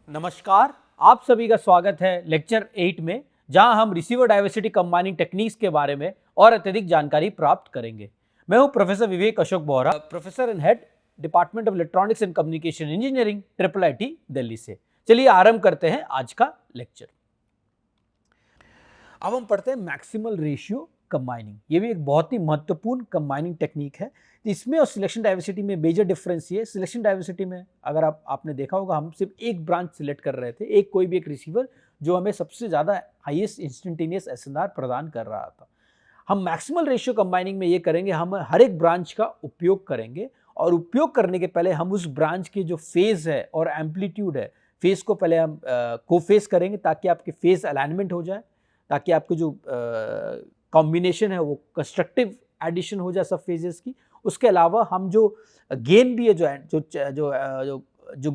नमस्कार, आप सभी का स्वागत है लेक्चर 8 में, जहां हम रिसीवर डाइवर्सिटी कंबाइनिंग टेक्निक्स के बारे में और अत्यधिक जानकारी प्राप्त करेंगे। मैं हूं professor Vivek Ashok Bohra, professor and head department of electronics and communication engineering, IIIT Delhi से। चलिए आरंभ करते हैं आज का लेक्चर। अब हम पढ़ते हैं मैक्सिमल रेशियो कंबाइनिंग। ये भी एक बहुत ही महत्वपूर्ण कंबाइनिंग टेक्निक है। इसमें और सिलेक्शन डाइवर्सिटी में मेजर डिफरेंस ये, सिलेक्शन डाइवर्सिटी में अगर आपने देखा होगा, हम सिर्फ एक ब्रांच सिलेक्ट कर रहे थे, कोई भी एक रिसीवर जो हमें सबसे ज़्यादा हाईएस्ट इंस्टेंटेनियस एसएनआर प्रदान कर रहा था। हम मैक्सिमल रेशियो कंबाइनिंग में ये करेंगे, हम हर एक ब्रांच का उपयोग करेंगे और उपयोग करने के पहले हम उस ब्रांच की जो फेज है और एम्पलीट्यूड है, फेज को पहले हम को फेस करेंगे ताकि आपके फेज अलाइनमेंट हो जाए, ताकि आपके जो कॉम्बिनेशन है वो कंस्ट्रक्टिव एडिशन हो जाए सब फेजेस की। उसके अलावा हम जो गेन भी है, जो जो जो जो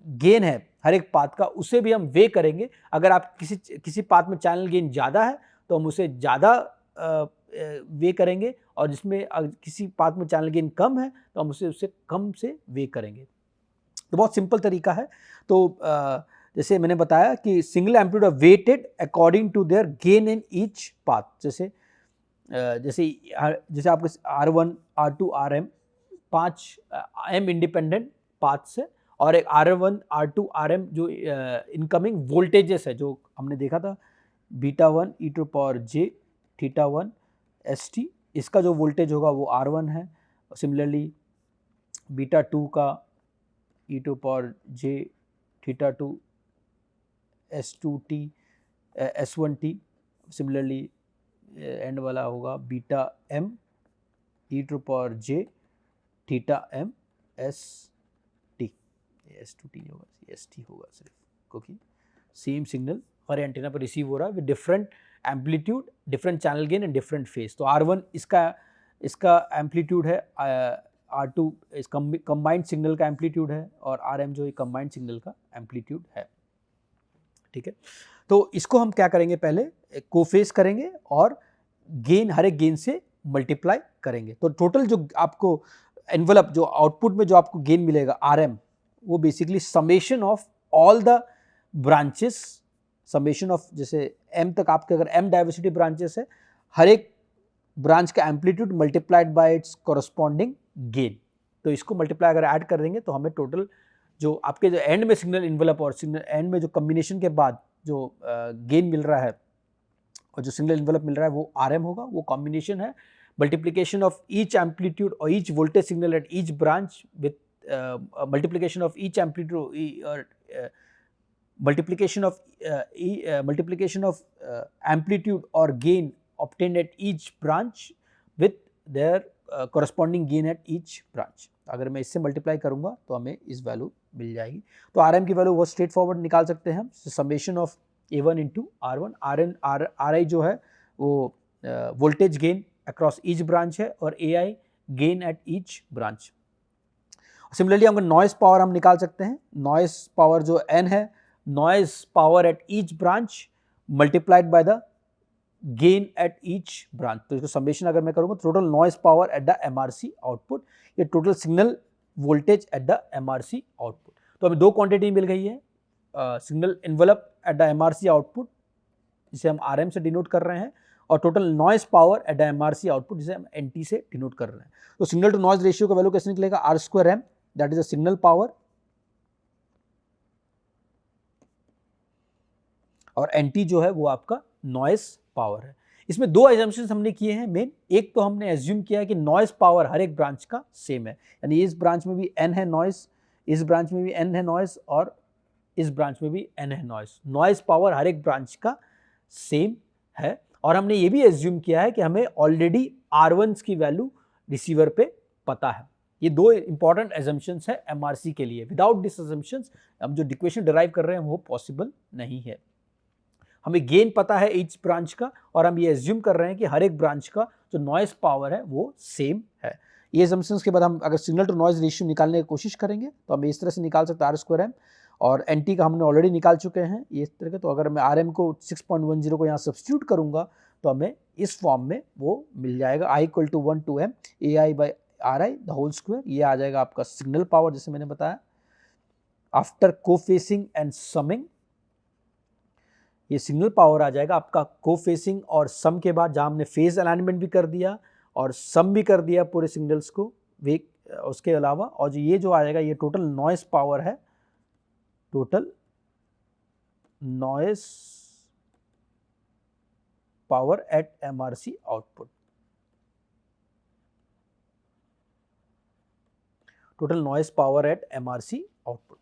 गेन है हर एक पाथ का, उसे भी हम वे करेंगे। अगर आप किसी पाथ में चैनल गेन ज़्यादा है तो हम उसे ज़्यादा वे करेंगे, और जिसमें किसी पाथ में चैनल गेन कम है तो हम उसे कम से वे करेंगे। तो बहुत सिंपल तरीका है। तो जैसे मैंने बताया कि signal amplitude are weighted according to their gain in each path. जैसे जैसे आपके R1, R2, RM 5 M independent paths है, और एक R1, R2, RM जो इनकमिंग वोल्टेजेस है, जो हमने देखा था β1 e⁻j θ1 st, इसका जो वोल्टेज होगा वो R1 है। सिमिलरली β2 का e⁻j θ2 S2t S1t, similarly and वाला होगा βm e⁻j θm st, S2t नहीं होगा, st होगा सिर्फ, क्योंकि सेम सिग्नल हर एंटीना पर रिसीव हो रहा है with different amplitude, different channel gain and different phase. तो R1 इसका एम्पलीट्यूड है, R2 इस कंबाइंड सिग्नल का एम्पलीट्यूड है, और RM जो कंबाइंड सिग्नल का एम्पलीट्यूड है। ठीक है, तो इसको हम क्या करेंगे, पहले कोफेस करेंगे और गेन, हर एक गेन से मल्टीप्लाई करेंगे। तो टोटल जो आपको एनवलप, जो आउटपुट में जो आपको गेन मिलेगा RM, वो basically summation of all the branches, summation of, जैसे M तक आपके अगर M डाइवर्सिटी ब्रांचेस है, हर एक ब्रांच का amplitude multiplied by it's corresponding gain. तो इसको मल्टीप्लाई अगर ऐड कर देंगे तो हमें टोटल जो आपके जो एंड में सिग्नल इन्वेलप और सिग्नल एंड में जो कम्बिनेशन के बाद जो गेन मिल रहा है और जो सिग्नल इन्वेलप मिल रहा है वो RM होगा। वो कॉम्बिनेशन है मल्टीप्लिकेशन ऑफ ईच एम्पलीट्यूड और each voltage signal at each branch with multiplication of each amplitude और multiplication of amplitude or gain obtained at each branch with their corresponding gain at each branch। अगर मैं इससे multiply करूंगा तो हमें इस value मिल जाएगी। तो RM की वैल्यू बहुत स्ट्रेट फॉरवर्ड निकाल सकते हैं हम, summation of A1 into R1, RI जो है वो voltage gain across each branch है, और AI gain at each branch. Similarly हम नॉइस पावर हम निकाल सकते हैं। नॉइस पावर जो N है, noise power at each branch multiplied by the gain at each branch। तो इसको समेशन अगर मैं करूंगा, total noise power at the MRC output, ये total signal voltage at the MRC output. तो हमें दो क्वांटिटी मिल गई है, signal envelope at the MRC output जिसे हम RM से डिनोट कर रहे हैं, और total noise power at the MRC output जिसे हम NT से डिनोट कर रहे हैं। तो सिग्नल टू नॉइज रेशियो का वैल्यू कैसे निकलेगा, R²M, that is the signal power, और NT जो है वो आपका नॉइस पावर है। इसमें दो एजम्पशंस हमने किए हैं मेन। एक तो हमने एज्यूम किया है कि नॉइस पावर हर एक ब्रांच का सेम है, यानी इस ब्रांच में भी N है नॉइस, इस ब्रांच में भी N है नॉइस, और इस ब्रांच में भी N है नॉइस। नॉइस पावर हर एक ब्रांच का सेम है, और हमने ये भी एज्यूम किया है कि हमें ऑलरेडी R1 की वैल्यू रिसीवर पे पता है। ये दो इंपॉर्टेंट एजम्पशंस है MRC के लिए। विदाउट दिस एजम्पशंस हम जो इक्वेशन डिराइव कर रहे हैं वो पॉसिबल नहीं है। हमें गेन पता है ईच ब्रांच का, और हम ये एज्यूम कर रहे हैं कि हर एक ब्रांच का जो नॉइस पावर है वो सेम है। ये असम्पशंस के बाद हम अगर सिग्नल टू नॉइज रेशियो निकालने की कोशिश करेंगे तो हम इस तरह से निकाल सकते हैं R²M, और NT का हमने ऑलरेडी निकाल चुके हैं ये इस तरह के। तो अगर मैं RM को 6.10 को यहाँ सब्स्टिट्यूट करूँगा तो हमें इस फॉर्म में वो मिल जाएगा, I = 1 to M AI by RI the whole square. ये आ जाएगा आपका सिग्नल पावर जैसे मैंने बताया, आफ्टर कोफेसिंग एंड समिंग, ये सिग्नल पावर आ जाएगा आपका कोफेसिंग और सम के बाद, जहां हमने फेज अलाइनमेंट भी कर दिया और सम भी कर दिया पूरे सिग्नल्स को वे उसके अलावा। और जो ये जो आ जाएगा ये टोटल नॉइस पावर है, total noise power at MRC output, total noise power at MRC output.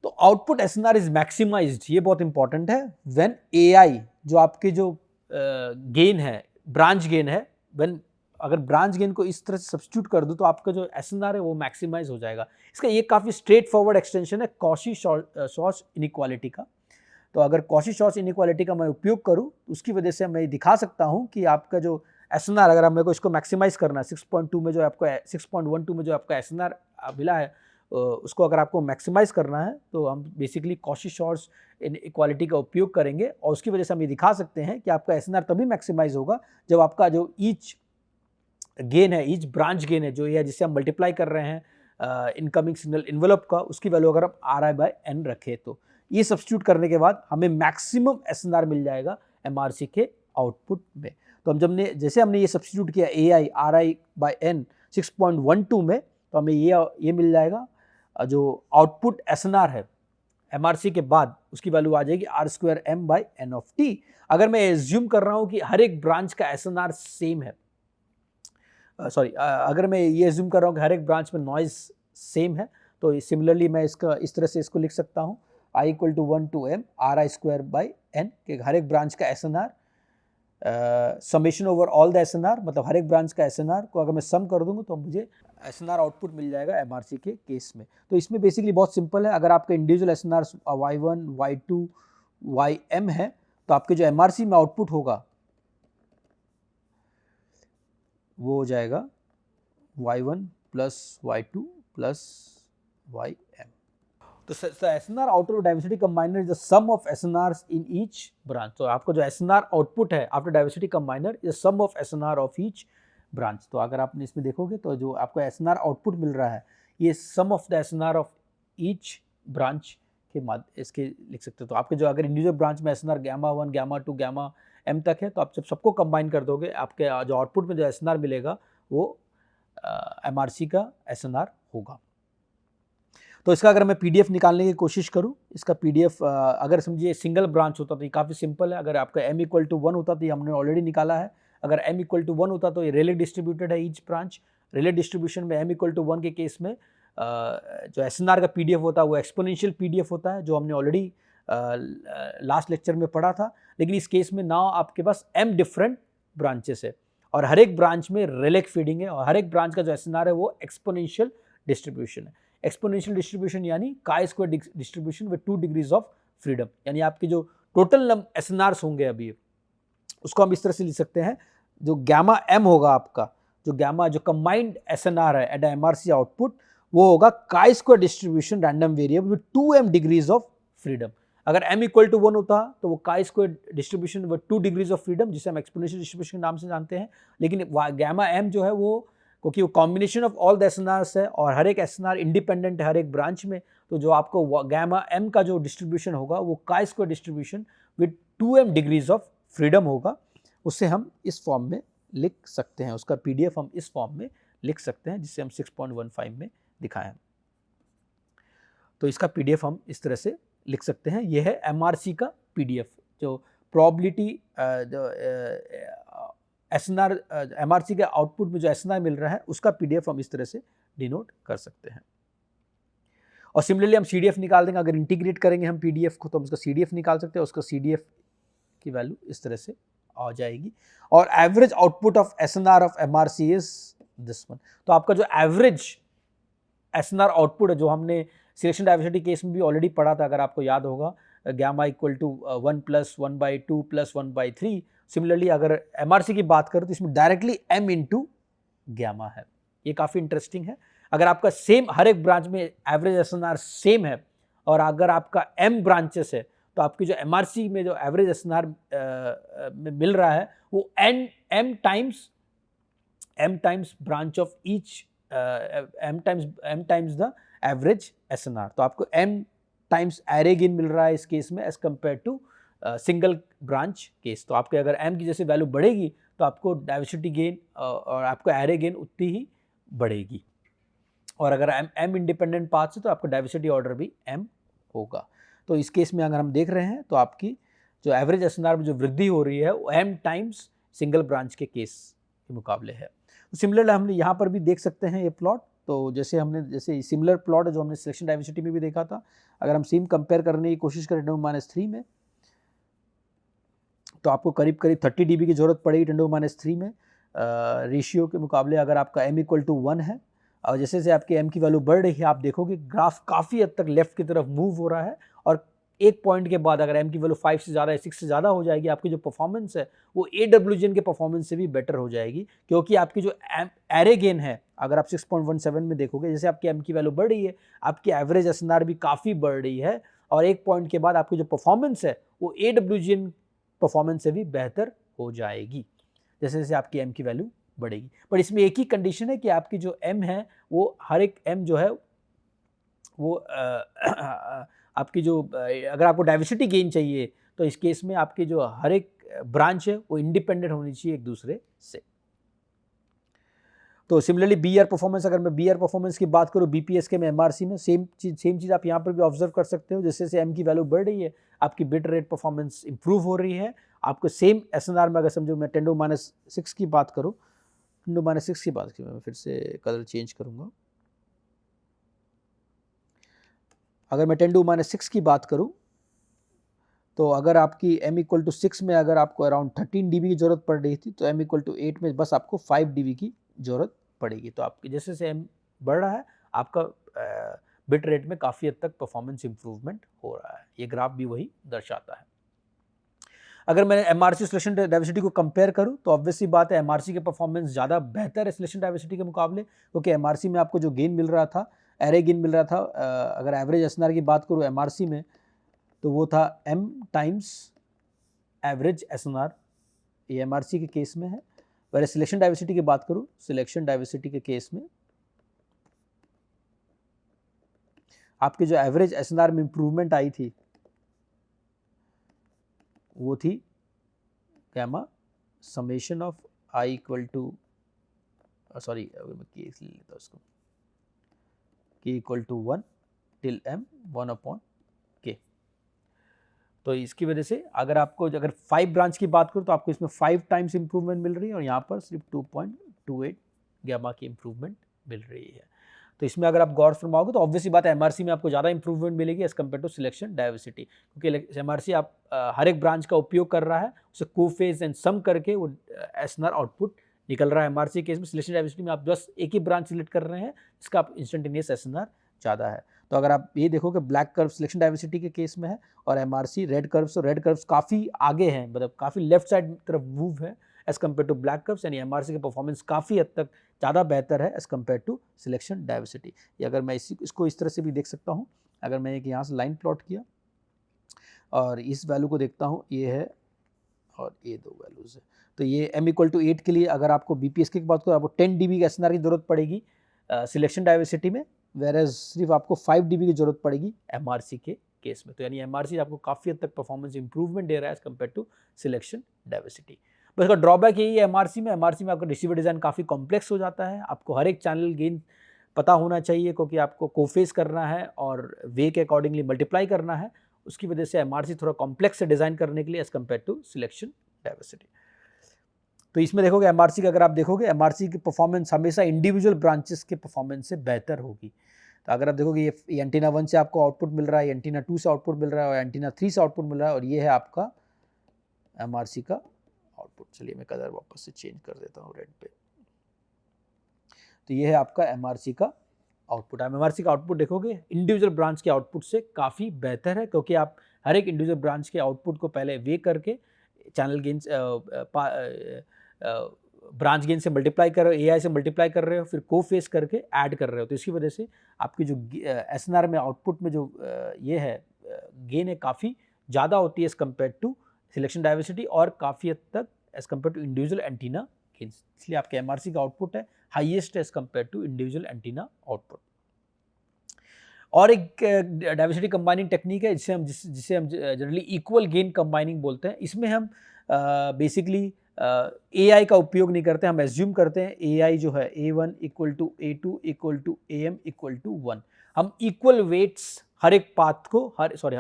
तो आउटपुट एसएनआर इज मैक्सिमाइज्ड, ये बहुत इंपॉर्टेंट है, व्हेन एआई जो आपके जो गेन है, ब्रांच गेन है, व्हेन अगर ब्रांच गेन को इस तरह से सब्स्टिट्यूट कर दूं तो आपका जो एसएनआर है वो मैक्सिमाइज हो जाएगा। इसका ये काफ़ी स्ट्रेट फॉरवर्ड एक्सटेंशन है कॉची-श्वार्ट्ज इनइक्वालिटी का। तो अगर कॉची-श्वार्ट्ज इनइक्वालिटी का मैं उपयोग करूं तो उसकी वजह से मैं दिखा सकता हूं कि आपका जो एसएनआर, अगर मेरे को इसको मैक्सिमाइज करना है, 6.2 में जो आपको 6.12 में जो आपका एसएनआर मिला है उसको अगर आपको मैक्सिमाइज करना है तो हम बेसिकली कॉची-श्वार्ट्ज इनइक्वालिटी का उपयोग करेंगे और उसकी वजह से हम ये दिखा सकते हैं कि आपका एसएनआर तभी मैक्सिमाइज होगा जब आपका जो ईच गेन है, ईच ब्रांच गेन है जो ये है जिससे हम मल्टीप्लाई कर रहे हैं इनकमिंग सिग्नल इन्वेलप का, उसकी वैल्यू अगर हम RI/N रखें तो ये सब्स्टिट्यूट करने के बाद हमें मैक्सिमम एसएनआर मिल जाएगा एमआरसी के आउटपुट में। तो हम जैसे हमने ये सब्स्टिट्यूट किया AI RI/N 6.12 में, तो हमें ये मिल जाएगा जो आउटपुट एसएनआर है एमआरसी के बाद, उसकी वैल्यू आ जाएगी R²M/N(T). अगर मैं एज्यूम कर रहा हूँ कि हर एक ब्रांच का एसएनआर सेम है, अगर मैं ये एज्यूम कर रहा हूँ कि हर एक ब्रांच में नॉइज सेम है, तो सिमिलरली मैं इसका इस तरह से इसको लिख सकता हूँ I = 1 to M RI²/N, कि हर एक ब्रांच का SNR summation over all the SNR, मतलब हर एक ब्रांच का एसएनआर को अगर मैं सम कर दूंगा तो मुझे एसएनआर आउटपुट मिल जाएगा एमआरसी के केस में। तो इसमें बेसिकली बहुत सिंपल है, अगर आपका individual SNR Y1 Y2 YM है तो आपके जो एमआरसी में आउटपुट होगा वो हो जाएगा Y1 + Y2 + YM। तो SNR output of diversity combiner is the sum of SNRs in each branch. तो आपको जो SNR आउटपुट है after diversity combiner is sum of SNR of each branch. तो अगर आपने इसमें देखोगे तो जो आपको SNR आउटपुट मिल रहा है ये sum of the SNR of each branch के इसके लिख सकते हो। तो आपके जो अगर इंडिविजुअल ब्रांच में SNR γ1 γ2 γM तक है, तो आप जब सबको कंबाइन कर दोगे आपके जो आउटपुट में जो SNR मिलेगा वो MRC का SNR होगा। तो इसका अगर मैं PDF निकालने की कोशिश करूं, इसका PDF अगर समझिए सिंगल ब्रांच होता तो ये काफ़ी सिंपल है। अगर आपका M = 1 होता तो ये हमने ऑलरेडी निकाला है। अगर M = 1 होता तो ये रेले डिस्ट्रीब्यूटेड है ईच ब्रांच। रेले डिस्ट्रीब्यूशन में M = 1 के केस में जो SNR का PDF होता है वो एक्सपोनेंशियल PDF होता है, जो हमने ऑलरेडी लास्ट लेक्चर में पढ़ा था। लेकिन इस केस में नाउ आपके पास M डिफरेंट ब्रांचेस है और हर एक ब्रांच में रेलेक फीडिंग है और हर एक ब्रांच का जो SNR है वो एक्सपोनेंशियल डिस्ट्रीब्यूशन है। एक्सपोनेंशियल डिस्ट्रीब्यूशन यानी chi² distribution with 2 degrees of freedom, यानी आपके जो टोटल SNRs होंगे अभी उसको हम इस तरह से लिख सकते हैं, जो γM होगा आपका, जो कंबाइंड SNR है एट MRC आउटपुट, वो होगा chi² distribution random variable with 2m degrees of freedom. अगर M = 1 होता तो वो chi² distribution with 2 degrees of freedom, जिसे हम एक्सपोनेंशियल डिस्ट्रीब्यूशन के नाम से जानते हैं। लेकिन γM जो है वो, क्योंकि वो combination of all the SNRs है और हर एक SNR इंडिपेंडेंट है हर एक ब्रांच में, तो जो आपको γM का जो डिस्ट्रीब्यूशन होगा वो chi² distribution with 2m degrees of freedom होगा। उससे हम इस फॉर्म में लिख सकते हैं, उसका PDF हम इस फॉर्म में लिख सकते हैं जिससे हम 6.15 में दिखाएं। तो इसका PDF हम इस तरह से लिख सकते हैं। यह है MRC का PDF, जो प्रोबेबिलिटी SNR MRC के आउटपुट में जो SNR मिल रहा है उसका PDF हम इस तरह से डिनोट कर सकते हैं। और सिमिलरली हम CDF निकाल देंगे, अगर इंटीग्रेट करेंगे हम PDF को तो हम उसका CDF निकाल सकते हैं, उसका CDF की वैल्यू इस तरह से आ जाएगी। और average output of SNR of MRC is this one. तो आपका जो एवरेज SNR आउटपुट है, जो हमने सिलेक्शन डाइवर्सिटी केस में भी ऑलरेडी पढ़ा था, अगर आपको याद होगा, γ = 1 + 1/2 + 1/3। सिमिलरली अगर MRC की बात करें तो इसमें डायरेक्टली M × γ है। ये काफ़ी इंटरेस्टिंग है। अगर आपका सेम हर एक ब्रांच में एवरेज SNR सेम है और अगर आपका M ब्रांचेस है तो आपकी जो MRC में जो एवरेज SNR मिल रहा है वो M times branch of each M times the average SNR। तो आपको m टाइम्स एरे गेन मिल रहा है इस केस में as compared to single branch case. तो आपके अगर m की जैसे वैल्यू बढ़ेगी तो आपको डाइवर्सिटी गेन और आपको एरे गेन उतनी ही बढ़ेगी, और अगर m इंडिपेंडेंट पाथ है तो आपको डाइवर्सिटी ऑर्डर भी m होगा। तो इस केस में अगर हम देख रहे हैं तो आपकी जो एवरेज SNR में जो वृद्धि हो रही है वो m टाइम्स सिंगल ब्रांच के केस के मुकाबले है। तो सिमिलरली हम यहाँ पर भी देख सकते हैं ये प्लॉट। तो जैसे सिमिलर प्लॉट है जो हमने सिलेक्शन डाइवर्सिटी में भी देखा था, अगर हम सेम कंपेयर करने की कोशिश करें 10⁻³ में तो आपको करीब 30 dB की जरूरत पड़ेगी 10⁻³ में रेशियो के मुकाबले। अगर आपका m = 1 है और जैसे जैसे आपकी m की वैल्यू बढ़ रही है आप देखोगे ग्राफ काफ़ी हद तक लेफ्ट की तरफ मूव हो रहा है, और एक पॉइंट के बाद अगर m की वैल्यू 5 से ज़्यादा या 6 से ज़्यादा हो जाएगी, आपकी जो परफॉर्मेंस है वो AWGN के परफॉर्मेंस से भी बेटर हो जाएगी, क्योंकि आपकी जो एरे गेन है अगर आप 6.17 में देखोगे, जैसे आपकी m की वैल्यू बढ़ रही है आपकी एवरेज SNR भी काफ़ी बढ़ रही है, और एक पॉइंट के बाद आपकी जो परफॉर्मेंस है वो AWGN परफॉर्मेंस से भी बेहतर हो जाएगी जैसे जैसे आपकी m की वैल्यू बढ़ेगी। पर इसमें एक ही कंडीशन है कि आपकी जो m है वो हर एक m जो है वो आपकी जो अगर आपको डाइवर्सिटी गेन चाहिए तो इस केस में आपकी जो हर एक ब्रांच है वो इंडिपेंडेंट होनी चाहिए एक दूसरे से। तो सिमिलरली BR परफॉर्मेंस, अगर मैं BR परफॉर्मेंस की बात करूँ BPSK में MRC में सेम चीज़ आप यहाँ पर भी ऑब्जर्व कर सकते हो। जैसे जैसे m की वैल्यू बढ़ रही है आपकी बिट रेट परफॉर्मेंस इंप्रूव हो रही है। आपको सेम SNR में अगर समझो मैं 10⁻6 की बात करूँ, 10⁻6 की बात की मैं फिर से कलर चेंज करूँगा। अगर मैं 10⁻6 की बात करूं तो अगर आपकी m = 6 में अगर आपको अराउंड 13 dB की जरूरत पड़ रही थी तो m = 8 में बस आपको 5 dB की जरूरत पड़ेगी। तो आपकी जैसे जैसे m बढ़ रहा है आपका बिट रेट में काफ़ी हद तक परफॉर्मेंस इंप्रूवमेंट हो रहा है। ये ग्राफ भी वही दर्शाता है। अगर मैं MRC सिलेक्शन डाइवर्सिटी को कंपेयर करूं तो ऑब्वियसली बात है MRC के परफॉर्मेंस ज़्यादा बेहतर है सिलेक्शन डाइवर्सिटी के मुकाबले, क्योंकि MRC में आपको जो गेन मिल रहा था, एरे गेन मिल रहा था, अगर एवरेज SNR की बात करूं MRC में तो वो था m टाइम्स एवरेज SNR, ये MRC के केस में है। वैसे सिलेक्शन डाइवर्सिटी की बात करूं, सिलेक्शन डाइवर्सिटी के केस में आपकी जो एवरेज SNR में इंप्रूवमेंट आई थी वो थी gamma summation of i equal to sorry मैं केस ले लेता उसको k equal to 1 till m 1/k। तो इसकी वजह से अगर आपको अगर 5 ब्रांच की बात करूं तो आपको इसमें 5 टाइम्स इंप्रूवमेंट मिल रही है, और यहाँ पर सिर्फ 2.28 गैमा की इंप्रूवमेंट मिल रही है। तो इसमें अगर आप गौर फरमाओगे तो ऑब्वियसली बात है MRC में आपको ज़्यादा इंप्रूवमेंट मिलेगी as compared to selection diversity, क्योंकि MRC आप हर एक ब्रांच का उपयोग कर रहा है, उसे कोफेज एंड सम करके वो SNR आउटपुट निकल रहा है। MRC केस में, सिलेक्शन डाइवर्सिटी में आप बस एक ही ब्रांच सिलेक्ट कर रहे हैं जिसका आप इंस्टेंटेनियस SNR ज़्यादा है। तो अगर आप ये देखो कि ब्लैक कर्व सिलेक्शन डाइवर्सिटी के केस में है और MRC रेड कर्व्स, तो रेड कर्व्स काफ़ी आगे हैं, मतलब काफ़ी लेफ्ट साइड तरफ मूव है as compared to black curves, यानी MRC की परफॉर्मेंस काफ़ी हद तक ज़्यादा बेहतर है as compared to selection diversity. या अगर मैं इसको इस तरह से भी देख सकता हूँ, अगर मैं एक यहाँ से लाइन प्लॉट किया और इस वैल्यू को देखता हूँ, ये है और ये दो वैल्यूज़ है, तो ये m = 8 के लिए अगर आपको BPSK की बात करो आपको 10 dB की SNR की जरूरत पड़ेगी सिलेक्शन डाइवर्सिटी में, वेरएज सिर्फ आपको 5 dB की जरूरत पड़ेगी MRC के केस में। तो यानी MRC आपको काफ़ी हद तक परफॉर्मेंस इंप्रूवमेंट दे रहा है as compared to selection diversity. बस इसका ड्रॉबैक यही है MRC में आपका रिसीवर डिज़ाइन काफ़ी कॉम्प्लेक्स हो जाता है, आपको हर एक चैनल गेन पता होना चाहिए, क्योंकि आपको कोफेस करना है और वे के अकॉर्डिंगली मल्टीप्लाई करना है। उसकी वजह से MRC थोड़ा कॉम्प्लेक्स है डिज़ाइन करने के लिए as compared to selection diversity. तो इसमें देखोगे MRC का अगर आप देखोगे MRC की परफॉर्मेंस हमेशा इंडिविजुअल ब्रांचेस के परफॉर्मेंस से बेहतर होगी। तो अगर आप देखोगे ये एंटीना 1 से आपको आउटपुट मिल रहा है, एंटीना 2 से आउटपुट मिल रहा है और एंटीना 3 से आउटपुट मिल रहा है, और ये है आपका MRC का आउटपुट। चलिए मैं कलर वापस से चेंज कर देता हूँ रेड पे। तो ये है आपका MRC का आउटपुट। आप MRC का आउटपुट देखोगे इंडिविजुअल ब्रांच के आउटपुट से काफ़ी बेहतर है, क्योंकि आप हर एक इंडिविजुअल ब्रांच के आउटपुट को पहले वे करके चैनल गेन ब्रांच गेन से मल्टीप्लाई कर रहे हो, AI से मल्टीप्लाई कर रहे हो, फिर को फेस करके ऐड कर रहे हो। तो इसकी वजह से आपकी जो SNR में आउटपुट में जो ये है गेन है काफ़ी ज़्यादा होती है as compared to selection diversity, और काफ़ी हद तक as compared to individual antenna gain. इसलिए आपके MRC का आउटपुट है highest as compared to individual antenna output. और एक डाइवर्सिटी कंबाइनिंग टेक्निक है जिसे हम जनरली इक्वल गेन कंबाइनिंग बोलते हैं। इसमें हम बेसिकली AI का उपयोग नहीं करते, हम एज्यूम करते हैं AI जो है A1 equal to A2 equal to AM equal to 1। हम इक्वल वेट्स हर एक पाथ को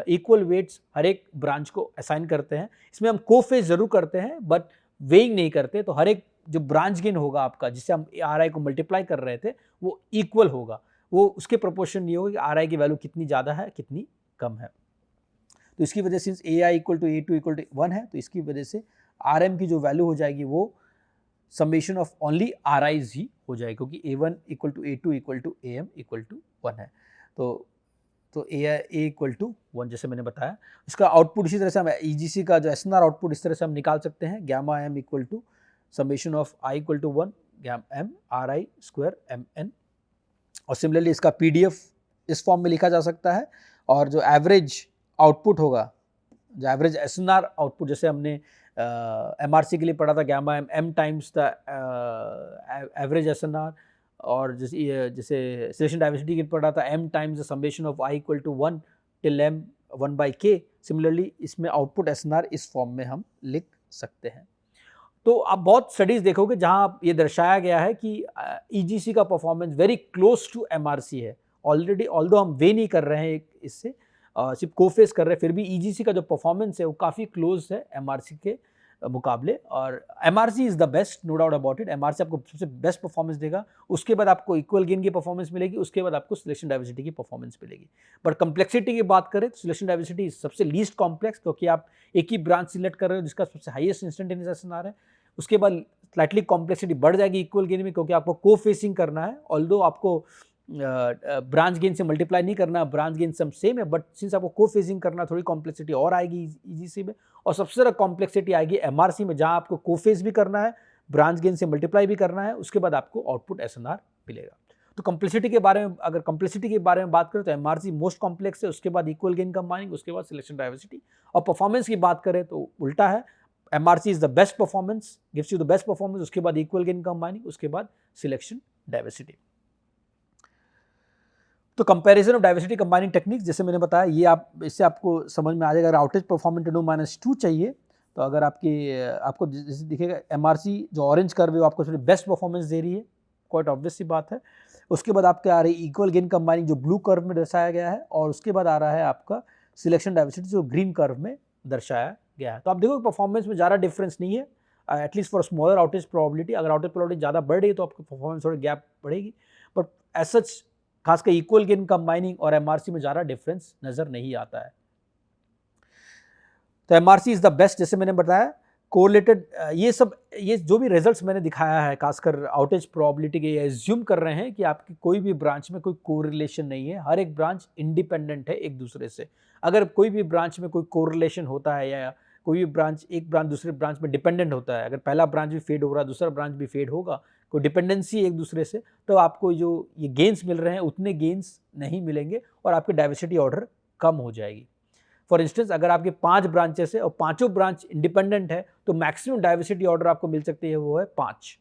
इक्वल वेट्स हर एक ब्रांच को असाइन करते हैं। इसमें हम कोफेज जरूर करते हैं बट वेइंग नहीं करते, तो हर एक जो ब्रांच गेन होगा आपका, जिससे हम RI को मल्टीप्लाई कर रहे थे, वो इक्वल होगा, वो उसके प्रोपोर्शन नहीं होगा कि RI की वैल्यू कितनी ज़्यादा है कितनी कम है। तो इसकी वजह से AI equal to A2 equal to 1 है, तो इसकी वजह से RM की जो वैल्यू हो जाएगी वो समेशन ऑफ ओनली RIs ही हो जाएगी, क्योंकि A1 equal to A2 equal to AM equal to 1 है। तो A इक्वल टू 1 जैसे मैंने बताया। इसका आउटपुट इसी तरह से हम EGC का जो SNR आउटपुट इस तरह से हम निकाल सकते हैं, gamma M equal to summation of I equal to 1 gamma M RI square MN। और सिमिलरली इसका PDF इस फॉर्म में लिखा जा सकता है, और जो एवरेज आउटपुट होगा, जो एवरेज SNR आउटपुट, जैसे हमने MRC के लिए पढ़ा था, gamma M times the average SNR, और जैसे सिलेक्शन डाइवर्सिटी की पढ़ा था M times the summation of I equal to 1 till M 1/k। Similarly इसमें आउटपुट SNR इस फॉर्म में हम लिख सकते हैं। तो आप बहुत स्टडीज़ देखोगे जहां ये दर्शाया गया है कि EGC का performance very close to MRC है ऑलरेडी, ऑल्दो हम वे नहीं कर रहे हैं इससे, सिर्फ कोफेस कर रहे हैं, फिर भी EGC का जो परफॉर्मेंस है वो काफ़ी क्लोज है MRC के मुकाबले। और MRC is the best, no doubt about it. MRC आपको सबसे बेस्ट परफॉर्मेंस देगा, उसके बाद आपको इक्वल गेन की परफॉर्मेंस मिलेगी, उसके बाद आपको सिलेक्शन डाइवर्सिटी की परफॉर्मेंस मिलेगी। बट कम्प्लेक्सिटी की बात करें तो सिलेक्शन डाइवर्सिटी सबसे लीस्ट कॉम्प्लेक्स, क्योंकि आप एक ही ब्रांच सिलेक्ट कर रहे हो जिसका सबसे हाईएस्ट इंस्टेंटेनियस SNR है। उसके बाद स्लाइटली कॉम्प्लेक्सिटी बढ़ जाएगी इक्वल गेन में, क्योंकि आपको को फेसिंग करना है, ऑल्दो आपको ब्रांच गेन से मल्टीप्लाई नहीं करना, ब्रांच गेन सम सेम है, बट सिंस आपको को फेसिंग करना, थोड़ी कॉम्प्लेक्सिटी और आएगी EGC में। और सबसे ज़्यादा कॉम्प्लेक्सिटी आएगी MRC में, जहां आपको को फेस भी करना है, ब्रांच गेन से मल्टीप्लाई भी करना है, उसके बाद आपको आउटपुट SNR मिलेगा। तो कॉम्प्लेक्सिटी के बारे में, अगर कॉम्प्लेक्सिटी के बारे में बात करें तो MRC मोस्ट कॉम्प्लेक्स है, उसके बाद इक्वल गेन कंबाइनिंग, उसके बाद सिलेक्शन डाइवर्सिटी। और परफॉर्मेंस की बात करें तो उल्टा है, MRC is the best performance, gives you the best performance, उसके बाद इक्वल गेन कंबाइनिंग, उसके बाद सिलेक्शन डाइवर्सिटी। तो comparison of diversity combining techniques, जैसे मैंने बताया, ये इससे आपको समझ में आ जाएगा। अगर आउटेज परफॉर्मेंस -2 चाहिए, तो अगर आपको जैसे दिखेगा MRC जो ऑरेंज कर्व है वो आपको बेस्ट परफॉर्मेंस दे रही है, क्वाइट ऑब्वियस सी बात है। उसके बाद आपके आ रही इक्वल गेन कंबाइनिंग जो ब्लू कर्व में दर्शाया गया है, और उसके बाद आ रहा है आपका सिलेक्शन डाइवर्सिटी जो ग्रीन कर्व में दर्शाया गया है। तो आप देखो परफॉर्मेंस में ज़्यादा डिफरेंस नहीं है, at least for smaller outage probability. अगर आउटेज प्रोबेबिलिटी ज़्यादा बढ़ रही है तो आपकी परफॉर्मेंस थोड़ी गैप बढ़ेगी, बट एज सच खासकर इक्वल गेन कंबाइनिंग और MRC में ज़्यादा डिफरेंस नज़र नहीं आता है। तो MRC इज़ द बेस्ट, जैसे मैंने बताया। कोरिलेटेड, ये जो भी रिजल्ट्स मैंने दिखाया है, खासकर आउटेज प्रोबेबिलिटी के, ये एज्यूम कर रहे हैं कि आपकी कोई भी ब्रांच में कोई कोरिलेशन नहीं है, हर एक ब्रांच इंडिपेंडेंट है एक दूसरे से। अगर कोई भी ब्रांच में कोई कोरिलेशन होता है, या कोई भी ब्रांच, एक ब्रांच दूसरे ब्रांच में डिपेंडेंट होता है, अगर पहला ब्रांच भी फेड हो रहा है, दूसरा ब्रांच भी फेड होगा, कोई डिपेंडेंसी एक दूसरे से, तो आपको जो ये गेन्स मिल रहे हैं उतने गेन्स नहीं मिलेंगे, और आपकी डाइवर्सिटी ऑर्डर कम हो जाएगी। फॉर इंस्टेंस, अगर आपके 5 ब्रांचेस है और पांचों ब्रांच इंडिपेंडेंट है, तो मैक्सिमम डाइवर्सिटी ऑर्डर आपको मिल सकती है, वो है 5।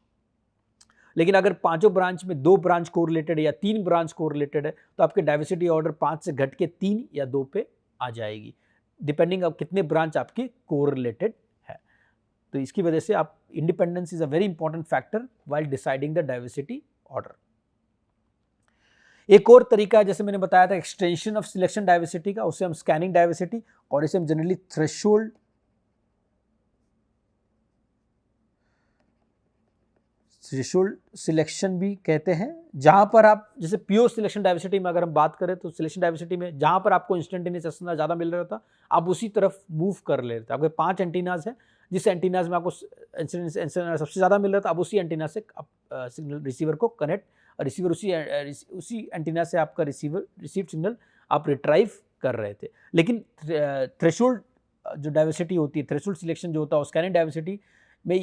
लेकिन अगर पांचों ब्रांच में 2 ब्रांच कोरिलेटेड है या 3 ब्रांच कोरिलेटेड है, तो आपके डाइवर्सिटी ऑर्डर 5 से घट के 3 या 2 पे आ जाएगी, डिपेंडिंग अब कितने ब्रांच आपके कोरिलेटेड है। तो इसकी वजह से आप, independence is a very important factor while deciding the diversity order. एक और तरीका है, जैसे मैंने बताया था, एक्सटेंशन ऑफ सिलेक्शन डाइवर्सिटी का, उसे हम स्कैनिंग डाइवर्सिटी, और इसे हम जनरली थ्रेशोल्ड सिलेक्शन भी कहते हैं। जहां पर आप, जैसे प्योर सिलेक्शन डाइवर्सिटी में अगर हम बात करें, तो सिलेक्शन डाइवर्सिटी में जहां पर आपको इंस्टेंटेनियस SNR ज़्यादा मिल रहा था, आप उसी तरफ मूव कर ले रहे थे। आपके 5 एंटीनाज हैं, जिस एंटीनाज में आपको इंस्टेंटेनियस SNR सबसे ज़्यादा मिल रहा था, आप उसी एंटीना से आप सिग्नल रिसीवर को कनेक्ट, रिसीवर उसी एंटीना से आपका रिसीव्ड सिग्नल आप रिट्राइव कर रहे थे। लेकिन थ्रेशोल्ड जो डाइवर्सिटी होती है, थ्रेशोल्ड सिलेक्शन जो होता है, स्कैनिंग डाइवर्सिटी में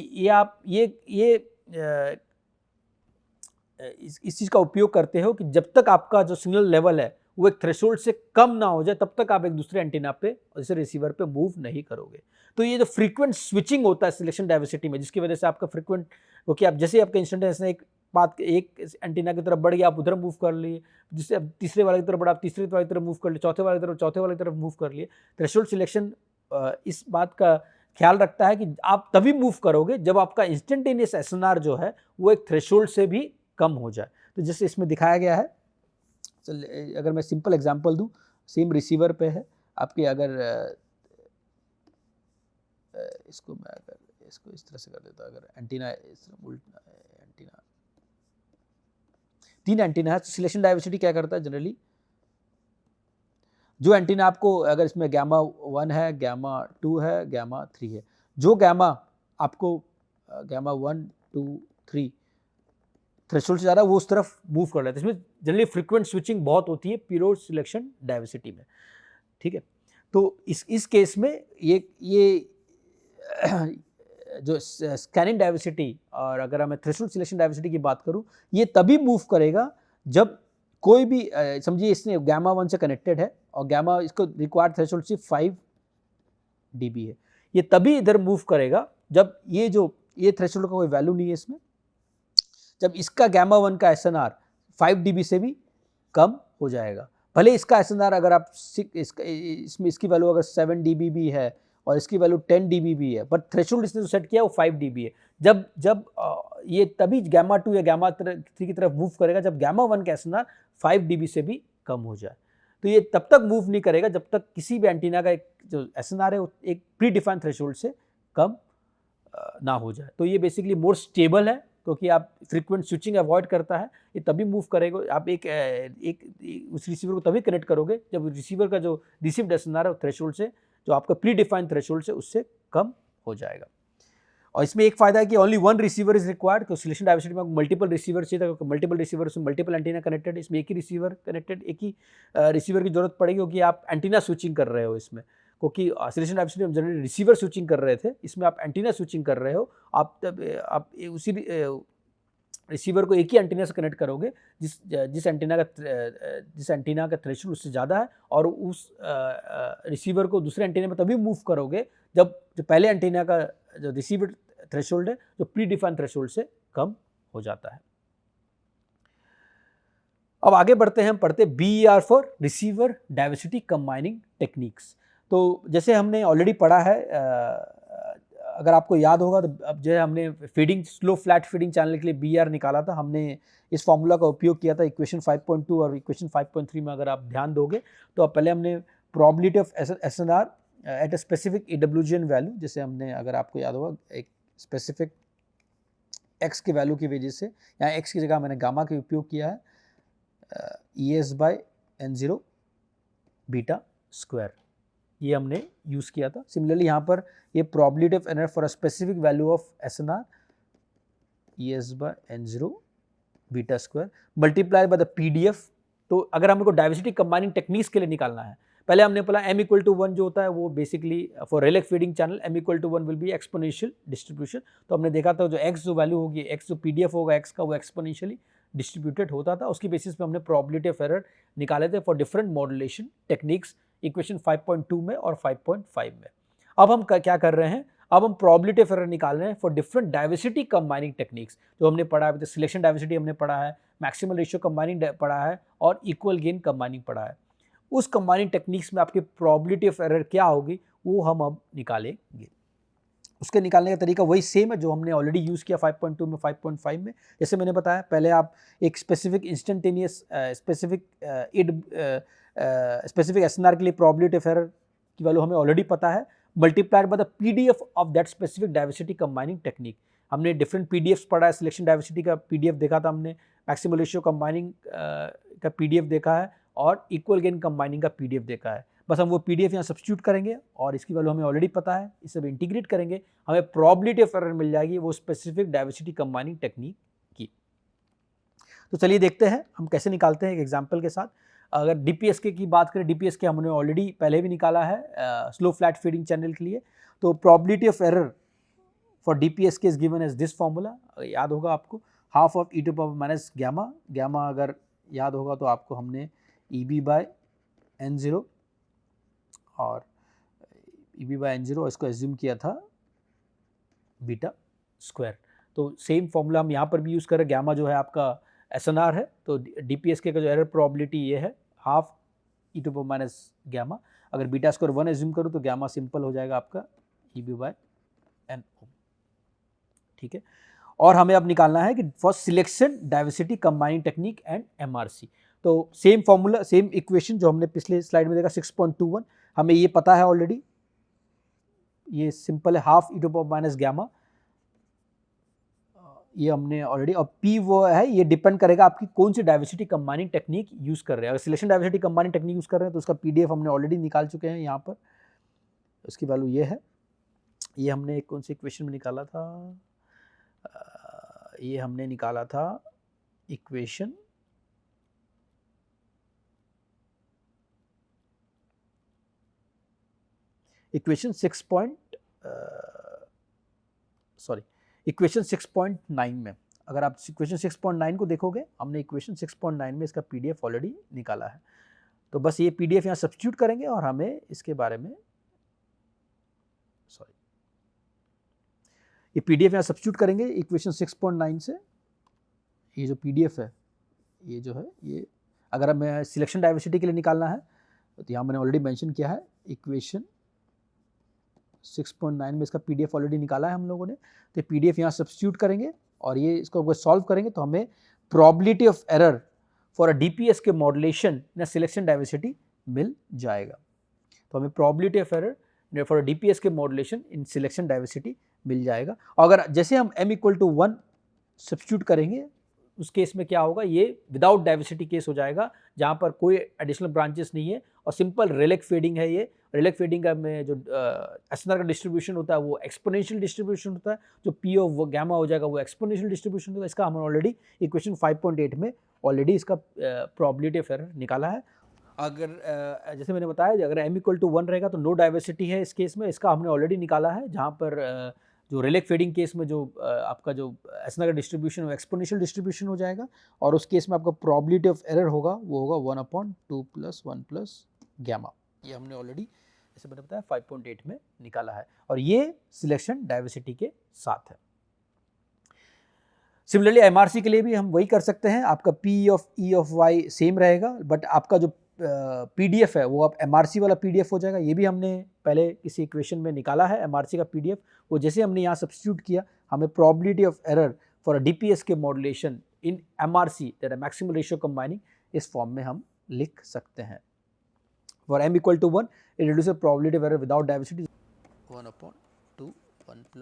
इस चीज़ का उपयोग करते हो कि जब तक आपका जो सिग्नल लेवल है वो एक थ्रेशोल्ड से कम ना हो जाए, तब तक आप एक दूसरे एंटीना पे, जैसे रिसीवर पे मूव नहीं करोगे। तो ये जो फ्रीक्वेंट स्विचिंग होता है सिलेक्शन डाइवर्सिटी में, जिसकी वजह से आपका फ्रीक्वेंट, क्योंकि आप जैसे आपका इंस्टेंटेनियस एक बात एक एंटीना की तरफ बढ़ गया, आप उधर मूव कर लिए, जिससे अब तीसरे वाले की तरफ बढ़ा, आप तीसरे वाले की तरफ मूव कर लिए, चौथे वाले की तरफ मूव कर लिए। थ्रेशोल्ड सिलेक्शन इस बात का ख्याल रखता है कि आप तभी मूव करोगे जब आपका इंस्टेंटेनियस एसएनआर जो है वो एक थ्रेशोल्ड से भी कम हो जाए। तो जैसे इसमें दिखाया गया है, अगर मैं सिंपल एग्जांपल दूं, सेम रिसीवर पे है आपके, अगर इसको मैं अगर इसको इस तरह से कर देता, अगर एंटीना इस तरह एंटीना 3 एंटीना है, तो सिलेक्शन डाइवर्सिटी क्या करता है जनरली, जो एंटीना आपको, अगर इसमें गामा 1 है, गामा 2 है, गामा 3 है, जो गामा आपको गामा 1 2 3 थ्रेशोल्ड से ज़्यादा वो उस तरफ मूव कर लेते हैं। इसमें जनरली फ्रीक्वेंट स्विचिंग बहुत होती है प्योर सिलेक्शन डाइवर्सिटी में, ठीक है। तो इस केस में ये जो स्कैनिंग डाइवर्सिटी, और अगर मैं थ्रेशोल्ड सिलेक्शन डाइवर्सिटी की बात करूं, ये तभी मूव करेगा जब कोई भी समझिए इसने गामा 1 से कनेक्टेड है और गामा, इसको रिक्वायर्ड थ्रेशोल्ड सिर्फ 5 dB है, ये तभी इधर मूव करेगा जब ये थ्रेशोल्ड का कोई वैल्यू नहीं है इसमें, जब इसका गामा 1 का एसएनआर 5 dB से भी कम हो जाएगा। भले इसका एसएनआर अगर आप इसमें इसकी वैल्यू अगर 7 dB भी है और इसकी वैल्यू 10 dB भी है, बट थ्रेशोल्ड इसने जो सेट किया वो 5 dB है। जब ये तभी गामा 2 या गामा 3 की तरफ मूव करेगा जब गामा 1 का एसएनआर 5 dB से भी कम हो जाए। तो ये तब तक मूव नहीं करेगा जब तक किसी भी एंटीना का जो एसएनआर है वो एक प्री डिफाइंड थ्रेशोल्ड से कम ना हो जाए। तो ये बेसिकली मोर स्टेबल है, क्योंकि आप फ्रीक्वेंट स्विचिंग अवॉइड करता है, ये तभी मूव करेगा। आप एक उस रिसीवर को तभी कनेक्ट करोगे जब रिसीवर का जो रिसीव्ड एसएनआर है थ्रेशोल्ड से, जो आपका प्री डिफाइंड थ्रेशोल्ड से उससे कम हो जाएगा। और इसमें एक फायदा है कि ओनली 1 रिसीवर इज रिक्वायर्ड, क्योंकि सिलेक्शन डाइवर्सिटी में मल्टीपल रिसीवर चाहिए था, मल्टीपल रिसीवर उसमें मल्टीपल एंटीना कनेक्टेड है, इसमें एक ही रिसीवर कनेक्टेड, एक ही रिसीवर की जरूरत पड़ेगी, क्योंकि आप एंटीना स्विचिंग कर रहे हो इसमें, क्योंकि सिलेक्शन डाइवर्सिटी में जनरली रिसीवर स्विचिंग कर रहे थे, इसमें आप एंटीना स्विचिंग कर रहे हो। आप उसी रिसीवर को एक ही एंटीना से कनेक्ट करोगे जिस एंटीना का थ्रेशोल्ड उससे ज़्यादा है, और उस रिसीवर को दूसरे एंटीना में तभी मूव करोगे जब जो पहले एंटीना का जो रिसीवर थ्रेशोल्ड है जो प्री डिफाइंड थ्रेशोल्ड से कम हो जाता है। अब आगे बढ़ते हैं, हम पढ़ते BER for receiver diversity combining techniques. तो जैसे हमने ऑलरेडी पढ़ा है, अगर आपको याद होगा तो अब जो है हमने feeding slow flat feeding channel के लिए BER निकाला था, हमने इस फॉर्मूला का उपयोग किया था इक्वेशन 5.2 और इक्वेशन 5.3 में। अगर आप ध्यान दोगे तो अब पहले हमने probability of SNR at a specific EWGN value, जैसे हमने, अगर आपको याद होगा, एक स्पेसिफिक x की वैल्यू की वजह से, यहाँ x की जगह मैंने गामा का उपयोग किया है, ES/N0 बीटा स्क्वायर, ये हमने यूज़ किया था। सिमिलरली यहाँ पर ये probability of error for a specific value of SNR ES/N0 beta square multiplied by the PDF। तो अगर हमको डाइवर्सिटी कंबाइनिंग टेक्निक्स के लिए निकालना है, पहले हमने बोला m=1 जो होता है वो basically for Rayleigh fading channel m=1 will be exponential distribution. तो हमने देखा था जो x जो वैल्यू होगी, x जो PDF होगा x का, वो एक्सपोनेंशियली डिस्ट्रीब्यूटेड होता था। उसकी बेसिस पे हमने प्रोबेबिलिटी ऑफ एरर निकाले थे for different modulation techniques equation 5.2 में और 5.5 में। अब हम क्या कर रहे हैं, अब हम प्रोबेबिलिटी ऑफ एरर निकाल रहे हैं for different diversity combining techniques. जो हमने पढ़ा है, सिलेक्शन डाइवर्सिटी हमने पढ़ा है, मैक्सिमल रेशियो कंबाइनिंग पढ़ा है, और इक्वल गेन कंबाइनिंग पढ़ा है। उस कंबाइनिंग टेक्निक्स में आपकी प्रोबेबिलिटी ऑफ एरर क्या होगी वो हम अब निकालेंगे। उसके निकालने का तरीका वही सेम है जो हमने ऑलरेडी यूज़ किया 5.2 में, 5.5 में। जैसे मैंने बताया, पहले आप एक स्पेसिफिक इंस्टेंटेनियस स्पेसिफिक SNR के लिए प्रोबेबिलिटी ऑफ एरर की वैल्यू हमें ऑलरेडी पता है, multiplied by the PDF of that specific diversity combining technique. हमने डिफरेंट PDFs पढ़ा है, सिलेक्शन डाइवर्सिटी का PDF देखा था हमने, मैक्सिमल रेशियो कंबाइनिंग का PDF देखा है, और इक्वल गेन कंबाइनिंग का PDF देखा है। बस हम वो PDF यहाँ सब्स्टिट्यूट करेंगे और इसकी वैल्यू हमें ऑलरेडी पता है, इसे इंटीग्रेट करेंगे, हमें प्रोबेबिलिटी ऑफ एरर मिल जाएगी वो स्पेसिफिक डाइवर्सिटी कंबाइनिंग टेक्निक की। तो चलिए देखते हैं हम कैसे निकालते हैं एक एग्जांपल के साथ। अगर DPSK की बात करें, DPSK हमने ऑलरेडी पहले भी निकाला है स्लो फ्लैट फीडिंग चैनल के लिए। तो probability of error for DPSK is given as this formula, याद होगा आपको, half of e to power minus gamma. Gamma अगर याद होगा तो आपको हमने EB/N0 और EB/N0 इसको एज्यूम किया था बीटा स्क्वायर। तो सेम फॉर्मूला हम यहाँ पर भी यूज़ कर रहे हैं। गैमा जो है आपका SNR है, तो DPSK का जो एरर प्रोबेबिलिटी ये है half e to power minus gamma. अगर बीटा स्क्वायर 1 एज्यूम करूँ तो गैमा सिंपल हो जाएगा आपका EB/NO, ठीक है। और हमें अब निकालना है कि for selection diversity combining technique and MRC, तो सेम फॉर्मूला सेम इक्वेशन जो हमने पिछले स्लाइड में देखा 6.21, हमें ये पता है ऑलरेडी, ये सिंपल है half e to power minus gamma, ये हमने ऑलरेडी। और P वो है, ये डिपेंड करेगा आपकी कौन सी डाइवर्सिटी कंबाइनिंग टेक्निक यूज कर रहे हैं। अगर selection diversity combining technique use कर रहे हैं तो उसका PDF हमने ऑलरेडी निकाल चुके हैं यहाँ पर, उसकी वैल्यू ये है। ये हमने कौन सी इक्वेशन में निकाला था, ये हमने निकाला था इक्वेशन इक्वेशन 6.9 में। अगर आप इक्वेशन 6.9 को देखोगे, हमने इक्वेशन 6.9 में इसका PDF ऑलरेडी निकाला है। तो बस ये PDF यहाँ सब्स्टिट्यूट करेंगे और हमें इसके बारे में ये PDF यहाँ सब्स्टिट्यूट करेंगे इक्वेशन 6.9 से। ये जो PDF है, ये जो है, ये अगर हमें सिलेक्शन डाइवर्सिटी के लिए निकालना है तो यहाँ मैंने ऑलरेडी मेंशन किया है, इक्वेशन 6.9 में इसका PDF ऑलरेडी निकाला है हम लोगों ने। तो PDF यहाँ सब्स्टिट्यूट करेंगे और ये इसको अगर सॉल्व करेंगे तो हमें probability of error for a DPS के मॉड्यूलेशन या सिलेक्शन डाइवर्सिटी मिल जाएगा। तो हमें probability of error for a DPS के मॉड्यूलेशन इन सिलेक्शन डाइवर्सिटी मिल जाएगा। और अगर जैसे हम m=1 सब्स्टिट्यूट करेंगे, उस केस में क्या होगा, ये विदाउट डाइवर्सिटी केस हो जाएगा, जहाँ पर कोई एडिशनल ब्रांचेस नहीं है और सिंपल रेलेक फेडिंग है। ये रेलेक फेडिंग का में जो SNR का डिस्ट्रीब्यूशन होता है वो एक्सपोनेंशियल डिस्ट्रीब्यूशन होता है, जो P ऑफ गैमा हो जाएगा वो एक्सपोनेंशियल डिस्ट्रीब्यूशन होता है। इसका हमने ऑलरेडी इक्वेशन 5.8 में ऑलरेडी इसका प्रोबेबिलिटी ऑफ एरर निकाला है। अगर जैसे मैंने बताया, अगर m=1 रहेगा तो नो डाइवर्सिटी है इस केस में, इसका हमने ऑलरेडी निकाला है। जहाँ पर जो रेलेक फेडिंग केस में जो आपका जो SNR का डिस्ट्रीब्यूशन वो एक्सपोनेंशियल डिस्ट्रीब्यूशन हो जाएगा, और उस केस में आपका प्रोबेबिलिटी ऑफ एरर होगा वो होगा 1/2 + 1 + गैमा। ये हमने ऑलरेडी जैसे मैंने बताया 5.8 में निकाला है, और ये सिलेक्शन डाइवर्सिटी के साथ है। सिमिलरली MRC के लिए भी हम वही कर सकते हैं। आपका P of E of Y same रहेगा, बट आपका जो PDF है वो अब MRC वाला PDF हो जाएगा। ये भी हमने पहले किसी इक्वेशन में निकाला है MRC का PDF, वो जैसे हमने यहाँ सब्स्टिट्यूट किया, हमें probability of error for a DPS के मॉड्यूलेशन इन MRC दैट है मैक्सिमम रेशियो कंबाइनिंग, इस फॉर्म में हम लिख सकते हैं। For m=1 it reduces probability of error without diversity 1/2 1 +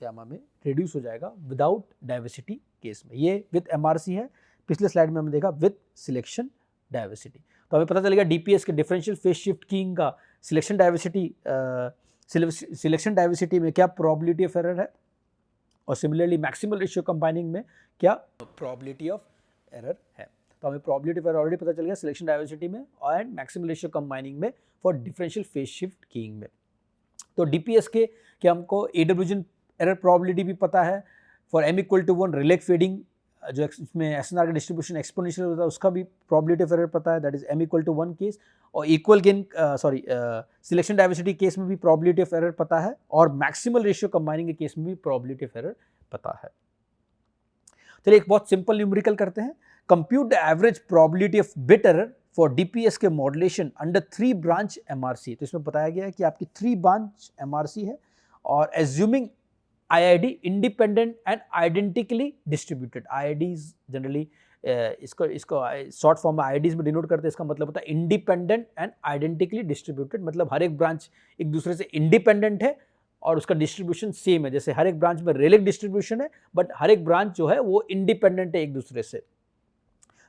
gamma में रिड्यूस हो जाएगा विदाउट डाइवर्सिटी केस में। ये विद MRC है, पिछले स्लाइड में हमने देखा विद सिलेक्शन डाइवर्सिटी। तो हमें पता चलेगा DPS के डिफरेंशियल फेज शिफ्ट कीइंग का सिलेक्शन डाइवर्सिटी में क्या प्रोबेबिलिटी ऑफ एरर है, और सिमिलरली मैक्सिमल रेशियो कंबाइनिंग में क्या प्रोबेबिलिटी ऑफ एरर है। तो हमें प्रोबेबिलिटी ऑफ एरर ऑलरेडी पता चल गया सिलेक्शन डाइवर्सिटी में और मैक्सिमल रेशियो कंबाइनिंग में for differential phase shift keying में। तो DPS के हमको AWG एरर प्रोबेबिलिटी भी पता है। फॉर m=1 रेलेक फेडिंग जो इसमें SNR का डिस्ट्रीब्यूशन एक्सपोनेंशियल होता है उसका भी प्रोबेबिलिटी ऑफ एरर पता है, दैट इज m=1 केस। और equal gain selection diversity case में भी प्रोबेबिलिटी ऑफ एरर पता है, और मैक्सिमल रेशियो कंबाइनिंग के केस में भी प्रोबेबिलिटी ऑफ एरर पता है। चलिए एक बहुत सिंपल न्यूमेरिकल करते हैं। Compute the average probability of bit error for DPS के मॉड्यूलेशन अंडर 3 ब्रांच MRC। तो इसमें बताया गया है कि आपकी 3 ब्रांच MRC है और assuming IID independent and identically distributed. IIDs generally इसको शॉर्ट फॉर्म में IIDs में डिनोट करते हैं। इसका मतलब होता है इंडिपेंडेंट एंड आइडेंटिकली डिस्ट्रीब्यूटेड, मतलब हर एक ब्रांच एक दूसरे से इंडिपेंडेंट है और उसका डिस्ट्रीब्यूशन सेम है। जैसे हर एक ब्रांच में रेलेक डिस्ट्रीब्यूशन है, बट हर एक ब्रांच जो है वो इंडिपेंडेंट है एक दूसरे से।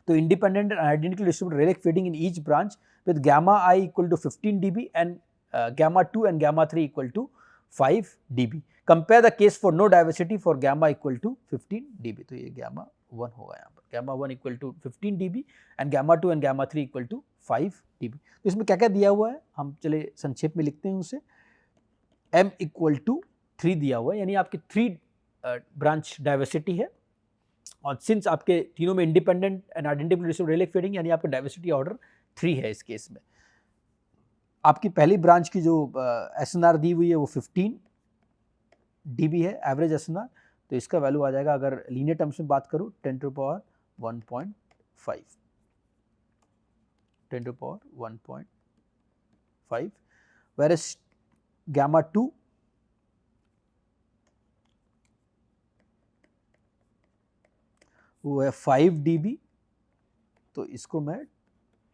तो independent and identically distributed Rayleigh fading in each branch with gamma I = 15 dB and gamma 2 and gamma 3 = 5 dB। Compare the case for no diversity for gamma = 15 dB। तो ये gamma 1 होगा यहाँ पर, gamma 1 = 15 dB and gamma 2 and gamma 3 = 5 dB। तो इसमें क्या क्या दिया हुआ है, हम चले संक्षेप में लिखते हैं उसे। m=3 दिया हुआ है, यानी आपकी 3 ब्रांच डाइवर्सिटी है, और सिंस आपके तीनों में independent and identically distributed Rayleigh fading, यानी आपका डाइवर्सिटी ऑर्डर 3 है इस केस में। आपकी पहली ब्रांच की जो SNR दी हुई है वो 15 dB है, एवरेज SNR। तो इसका वैल्यू आ जाएगा, अगर लीनियर टर्म्स में बात करूँ, 10 to power 1.5, 10 to power 1.5, whereas gamma 2 वो है 5 dB, तो इसको मैं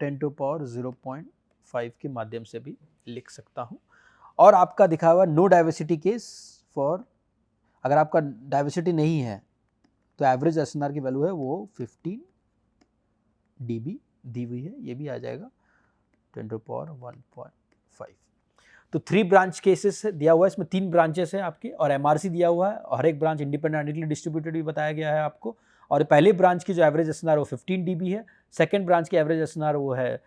10 टू पावर 0.5 के माध्यम से भी लिख सकता हूँ। और आपका दिखा हुआ नो डाइवर्सिटी केस फॉर, अगर आपका डाइवर्सिटी नहीं है तो एवरेज एसएनआर की वैल्यू है वो 15 dB दी हुई है, ये भी आ जाएगा 10 टू पावर 1.5। तो 3 ब्रांच केसेस दिया हुआ है, इसमें 3 ब्रांचेस हैं आपके, और एमआरसी दिया हुआ है, और हर एक ब्रांच इंडिपेंडेंटली डिस्ट्रीब्यूटेड भी बताया गया है आपको। और पहले ब्रांच की जो एवरेज एसएनआर वो 15 dB है, सेकंड ब्रांच की एवरेज एसएनआर वो है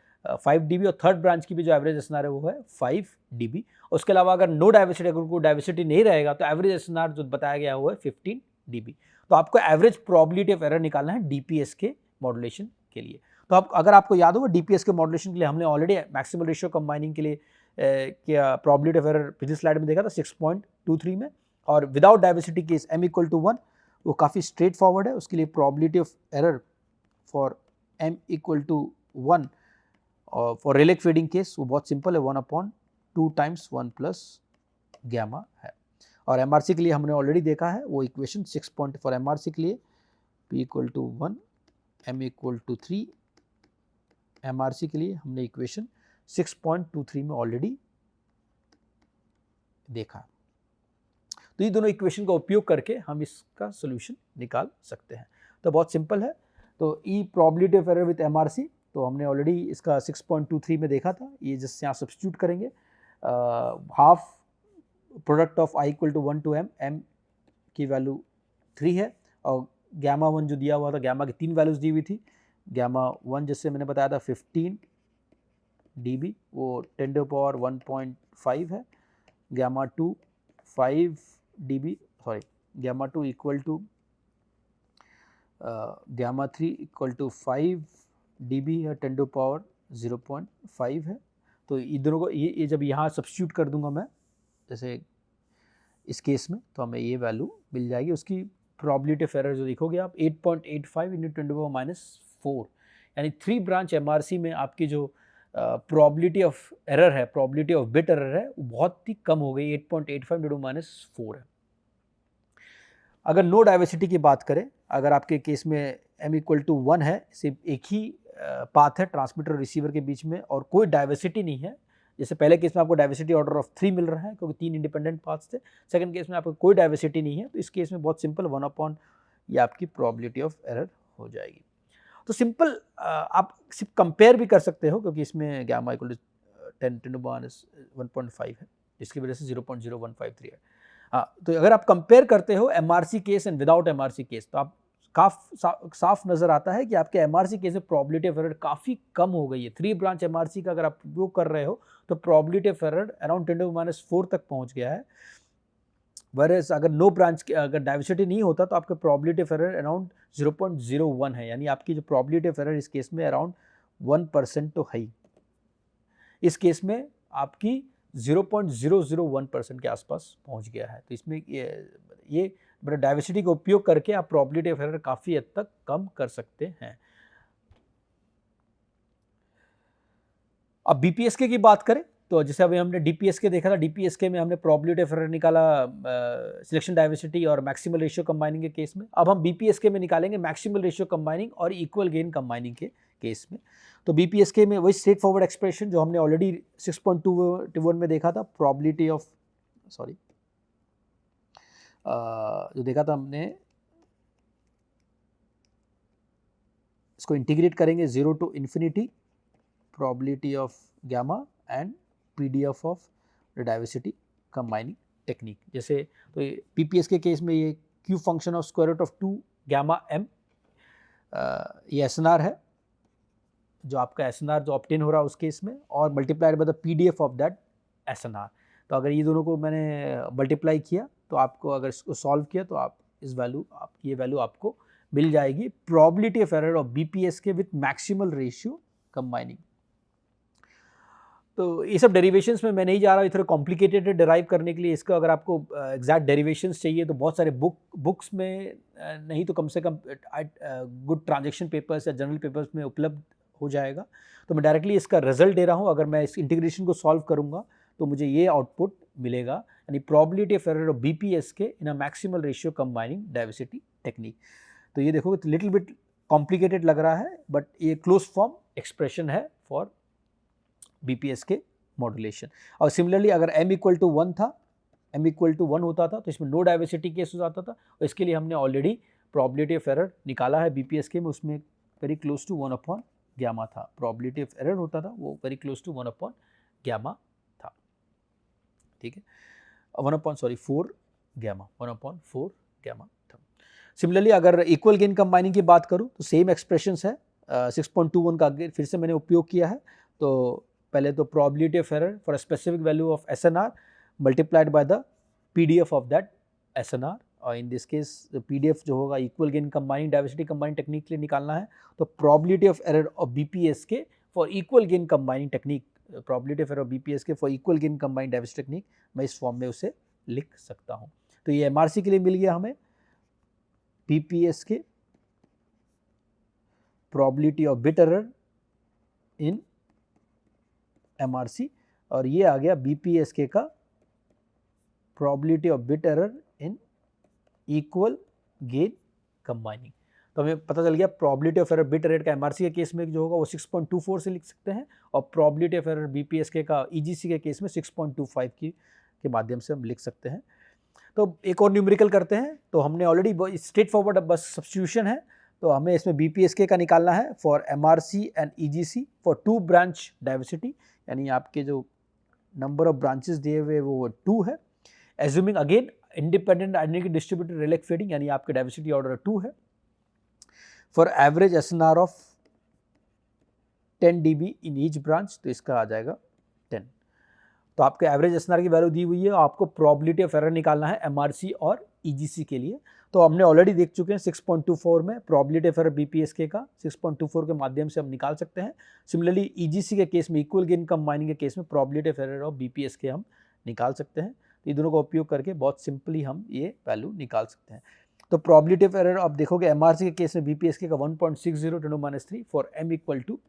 5 dB, और थर्ड ब्रांच की भी जो एवरेज एसएनआर है वो है 5 dB। उसके अलावा अगर नो डाइवर्सिटी, अगर कोई डाइवर्सिटी नहीं रहेगा तो एवरेज एसएनआर जो बताया गया हुआ है 15 dB। तो आपको एवरेज प्रोबेबिलिटी ऑफ एरर निकालना है डीपीएस के मॉड्यूलेशन के लिए। तो आप, अगर आपको याद होगा, डीपीएस के मॉड्यूलेशन के लिए हमने ऑलरेडी मैक्सिमल रेशियो कंबाइनिंग के लिए क्या प्रोबेबिलिटी ऑफ एरर पिछली स्लाइड में देखा था 6.23 में, और without diversity case m equal to 1 वो काफ़ी स्ट्रेट फॉरवर्ड है। उसके लिए probability of error for m equal to 1 और फॉर रेलेक फेडिंग केस वो बहुत सिंपल है, 1/2 टाइम्स 1 प्लस गैमा है। और एमआरसी के लिए हमने ऑलरेडी देखा है वो इक्वेशन 6 पॉइंट फॉर एमआरसी के लिए p equal to 1 m equal to 3, MRC के लिए हमने इक्वेशन 6.23 में ऑलरेडी देखा। तो ये दोनों इक्वेशन का उपयोग करके हम इसका सोल्यूशन निकाल सकते हैं। तो बहुत सिंपल है। तो E probability of error with MRC, तो हमने ऑलरेडी इसका 6.23 में देखा था, ये जिससे यहाँ सब्स्टिट्यूट करेंगे, half product of i equal to 1 to m की वैल्यू 3 है, और गैमा 1 जो दिया हुआ था, गैमा की 3 वैल्यूज दी हुई थी। गैमा 1 जिससे मैंने बताया था 15 dB, वो 10 टू पावर 1.5 है। Gamma 2 5 dB, sorry gamma 2 equal to gamma 3 equal to 5 dB है, 10 टू पावर 0.5 है। तो इन दोनों को ये जब यहाँ सब्स्टिट्यूट कर दूंगा मैं, जैसे इस केस में, तो हमें ये वैल्यू मिल जाएगी। उसकी प्रोबेबिलिटी ऑफ एरर जो देखोगे आप 8.85 इंटू 10 टू पावर -4, यानी 3 ब्रांच एमआरसी में आपकी जो प्रोबेबिलिटी ऑफ एरर है, प्रोबेबिलिटी ऑफ बिट एरर है, वो बहुत ही कम हो गई, 8.85 इंटू -4 है। अगर नो डाइवर्सिटी की बात करें, अगर आपके केस में m इक्वल टू 1 है, सिर्फ एक ही पाथ है ट्रांसमीटर और रिसीवर के बीच में, और कोई डाइवर्सिटी नहीं है, जैसे पहले केस में आपको डाइवर्सिटी ऑर्डर ऑफ 3 मिल रहा है क्योंकि 3 इंडिपेंडेंट पाथ्स थे, सेकंड केस में आपको कोई डाइवर्सिटी नहीं है, तो इस केस में बहुत सिंपल 1/, ये आपकी प्रोबेबिलिटी ऑफ एरर हो जाएगी। तो सिंपल आप सिर्फ कंपेयर भी कर सकते हो, क्योंकि इसमें गैमा इक्वल टू 10 टू 1.5 है, जिसकी वजह से 0.0153 है। हाँ, तो अगर आप कंपेयर करते हो MRC case and without MRC case, तो आप साफ नजर आता है कि आपके एमआरसी केस में प्रोबेबिलिटी ऑफ एरर काफ़ी कम हो गई है। 3 ब्रांच एमआरसी का अगर आप उपयोग कर रहे हो तो probability of error around 10 to -4 तक पहुंच गया है। वरस अगर नो ब्रांच, अगर डाइवर्सिटी नहीं होता तो आपका प्रोबेबिलिटी ऑफ एरर अराउंड 0.01 है, यानी आपकी जो प्रोबेबिलिटी ऑफ एरर इस केस में अराउंड 1% तो है ही। इस केस में आपकी 0.001% के आसपास पहुंच गया है। तो इसमें ये डाइवर्सिटी का उपयोग करके आप प्रोबेबिलिटी ऑफ एरर काफ़ी हद तक कम कर सकते हैं। अब बीपीएसके की बात करें, तो जैसे अभी हमने डीपीएसके देखा था, डीपीएसके में हमने प्रोबेबिलिटी ऑफ एरर निकाला सिलेक्शन डाइवर्सिटी और मैक्सिमल रेशियो कंबाइनिंग के केस में। अब हम बीपीएसके में निकालेंगे मैक्सिमल रेशियो कंबाइनिंग और इक्वल गेन कंबाइनिंग के केस में। तो बीपीएसके में वही स्ट्रेट फॉरवर्ड एक्सप्रेशन जो हमने ऑलरेडी 6.21 में देखा था, प्रोबेबिलिटी ऑफ जो देखा था हमने, इसको इंटीग्रेट करेंगे 0 to infinity probability of gamma and PDF of diversity combining technique. जैसे तो पीपीएस के केस में ये Q function of square root of 2 gamma m, ये एसएनआर है, जो आपका एसएनआर जो ऑब्टेन हो रहा है उस केस में, और multiplied by the PDF of that SNR. तो अगर ये दोनों को मैंने मल्टीप्लाई किया तो आपको, अगर इसको सॉल्व किया तो आप इस वैल्यू, ये वैल्यू आपको मिल जाएगी, probability of error of BPS के विथ मैक्सिमल रेशियो कंबाइनिंग। तो ये सब डेरिवेशंस में मैं नहीं जा रहा हूँ, थोड़ा कॉम्प्लिकेटेड डिराइव करने के लिए। इसका अगर आपको एग्जैक्ट डेरिवेशंस चाहिए तो बहुत सारे बुक्स में नहीं तो कम से कम गुड ट्रांजैक्शन पेपर्स या जनरल पेपर्स में उपलब्ध हो जाएगा। तो मैं डायरेक्टली इसका रिजल्ट दे रहा हूँ। अगर मैं इस इंटीग्रेशन को सॉल्व करूँगा तो मुझे ये आउटपुट मिलेगा, यानी probability of error of BPSK in a maximal ratio combining diversity technique. तो ये देखो लिटिल बिट कॉम्प्लिकेटेड लग रहा है, बट ये क्लोज फॉर्म एक्सप्रेशन है फॉर BPSK मॉड्यूलेशन। और सिमिलरली अगर m इक्वल टू 1 था, m इक्वल टू 1 होता था तो इसमें नो डाइवर्सिटी केस हो जाता था, और इसके लिए हमने ऑलरेडी प्रोबेबिलिटी ऑफ एरर निकाला है BPSK में, उसमें very close to 1 upon gamma था। प्रोबेबिलिटी ऑफ एरर होता था वो very close to 1 upon gamma था, ठीक है, 4 गैमा, 1/4 गैमा था। सिमिलरली अगर इक्वल गेन कंबाइनिंग की बात करूं तो सेम एक्सप्रेशंस है, 6.21 का फिर से मैंने उपयोग किया है। तो पहले तो probability of error for a specific value of SNR multiplied by the PDF of that SNR, और इन दिस केस PDF जो होगा equal gain combining diversity combining technique के लिए निकालना है। तो probability of error of BPSK for equal gain combining technique, probability of error of BPSK for equal gain combining diversity technique, मैं इस form में उसे लिख सकता हूँ। तो ये MRC के लिए मिल गया हमें, BPSK probability of bit error in MRC, और ये आ गया BPSK का probability of bit error in equal gain combining. तो हमें पता चल गया probability of error bit error का MRC के केस में जो होगा वो 6.24 से लिख सकते हैं, और प्रोबेबिलिटी ऑफ एरर BPSK का EGC के केस में 6.25 के माध्यम से हम लिख सकते हैं। तो एक और न्यूमेरिकल करते हैं। तो हमने ऑलरेडी स्ट्रेट फॉरवर्ड बस सब्स्टिट्यूशन है, तो हमें इसमें BPSK का निकालना है for MRC and EGC for 2 branch diversity, यानी आपके जो नंबर ऑफ ब्रांचेस दिए हुए वो 2 है। Assuming again independent identity distributed Rayleigh fading, यानी आपके डाइवर्सिटी ऑर्डर 2 है। For average SNR of 10 dB in each branch, तो इसका आ जाएगा 10। तो आपके एवरेज SNR की वैल्यू दी हुई है, आपको प्रोबेबिलिटी ऑफ एरर निकालना है MRC और EGC के लिए। तो हमने ऑलरेडी देख चुके हैं 6.24 में प्रोबेबिलिटी ऑफ एरर BPSK का 6.24 के माध्यम से हम निकाल सकते हैं। सिमिलरली EGC के केस में, इक्वल गेन कंबाइनिंग के केस में probability of error of BPSK हम निकाल सकते हैं। तो ये दोनों का उपयोग करके बहुत सिंपली हम ये वैल्यू निकाल सकते हैं। तो प्रोबेबिलिटी ऑफ एरर आप देखोगे MRC के केस में BPSK का 1.60 × 10⁻³ फॉर m इक्वल टू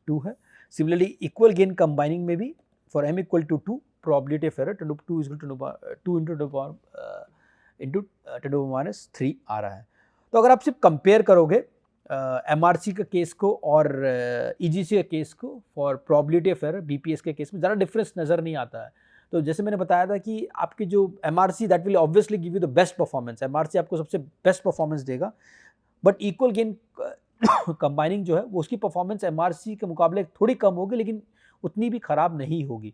2 है। सिमिलरली इक्वल गेन कंबाइनिंग में भी for m equal to 2 probability of error 2 into 10⁻³ आ रहा है। तो अगर आप सिर्फ कंपेयर करोगे MRC का केस को और EGC के केस को for probability of error BPSK के केस में ज़्यादा डिफरेंस नज़र नहीं आता है। तो जैसे मैंने बताया था कि आपकी जो MRC that will obviously give you the best performance, MRC आपको सबसे बेस्ट परफॉर्मेंस देगा, बट इक्वल गेन कंबाइनिंग जो है वो उसकी परफॉर्मेंस MRC के मुकाबले थोड़ी कम होगी, लेकिन उतनी भी खराब नहीं होगी।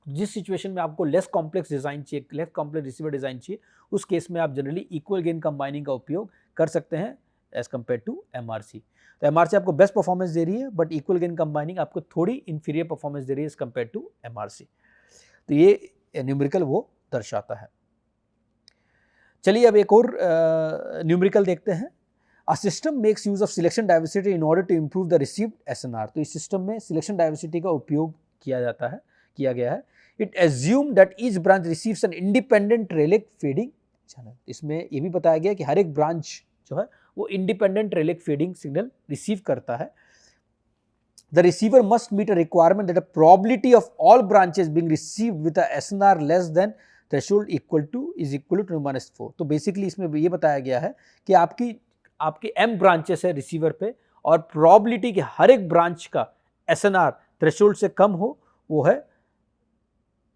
जिस सिचुएशन में आपको लेस कॉम्प्लेक्स डिज़ाइन चाहिए, लेस कॉम्प्लेक्स रिसीवर डिज़ाइन चाहिए, उस केस में आप जनरली इक्वल गेन कंबाइनिंग का उपयोग कर सकते हैं एज कम्पेयर टू MRC। तो MRC आपको बेस्ट परफॉर्मेंस दे रही है, बट इक्वल गेन कंबाइनिंग आपको थोड़ी इंफीरियर परफॉर्मेंस दे रही है एज कम्पेयर टू MRC। तो ये न्यूमेरिकल वो दर्शाता है। चलिए अब एक और न्यूमेरिकल देखते हैं। A system makes use of selection diversity in order to improve the received SNR। तो इस सिस्टम में सिलेक्शन डाइवर्सिटी का उपयोग किया गया है। It assumed that each branch receives an independent relic feeding channel। इसमें ये भी बताया गया कि हर एक ब्रांच जो है वो independent relic feeding signal receive करता है। The receiver must meet a requirement that a probability of all branches being received with a SNR less than threshold is equal to 10⁻⁴। तो बेसिकली इसमें ये बताया गया है कि आपके m ब्रांचेस है रिसीवर पे, और प्रोबेबिलिटी कि हर एक ब्रांच का SNR थ्रेशोल्ड से कम हो वो है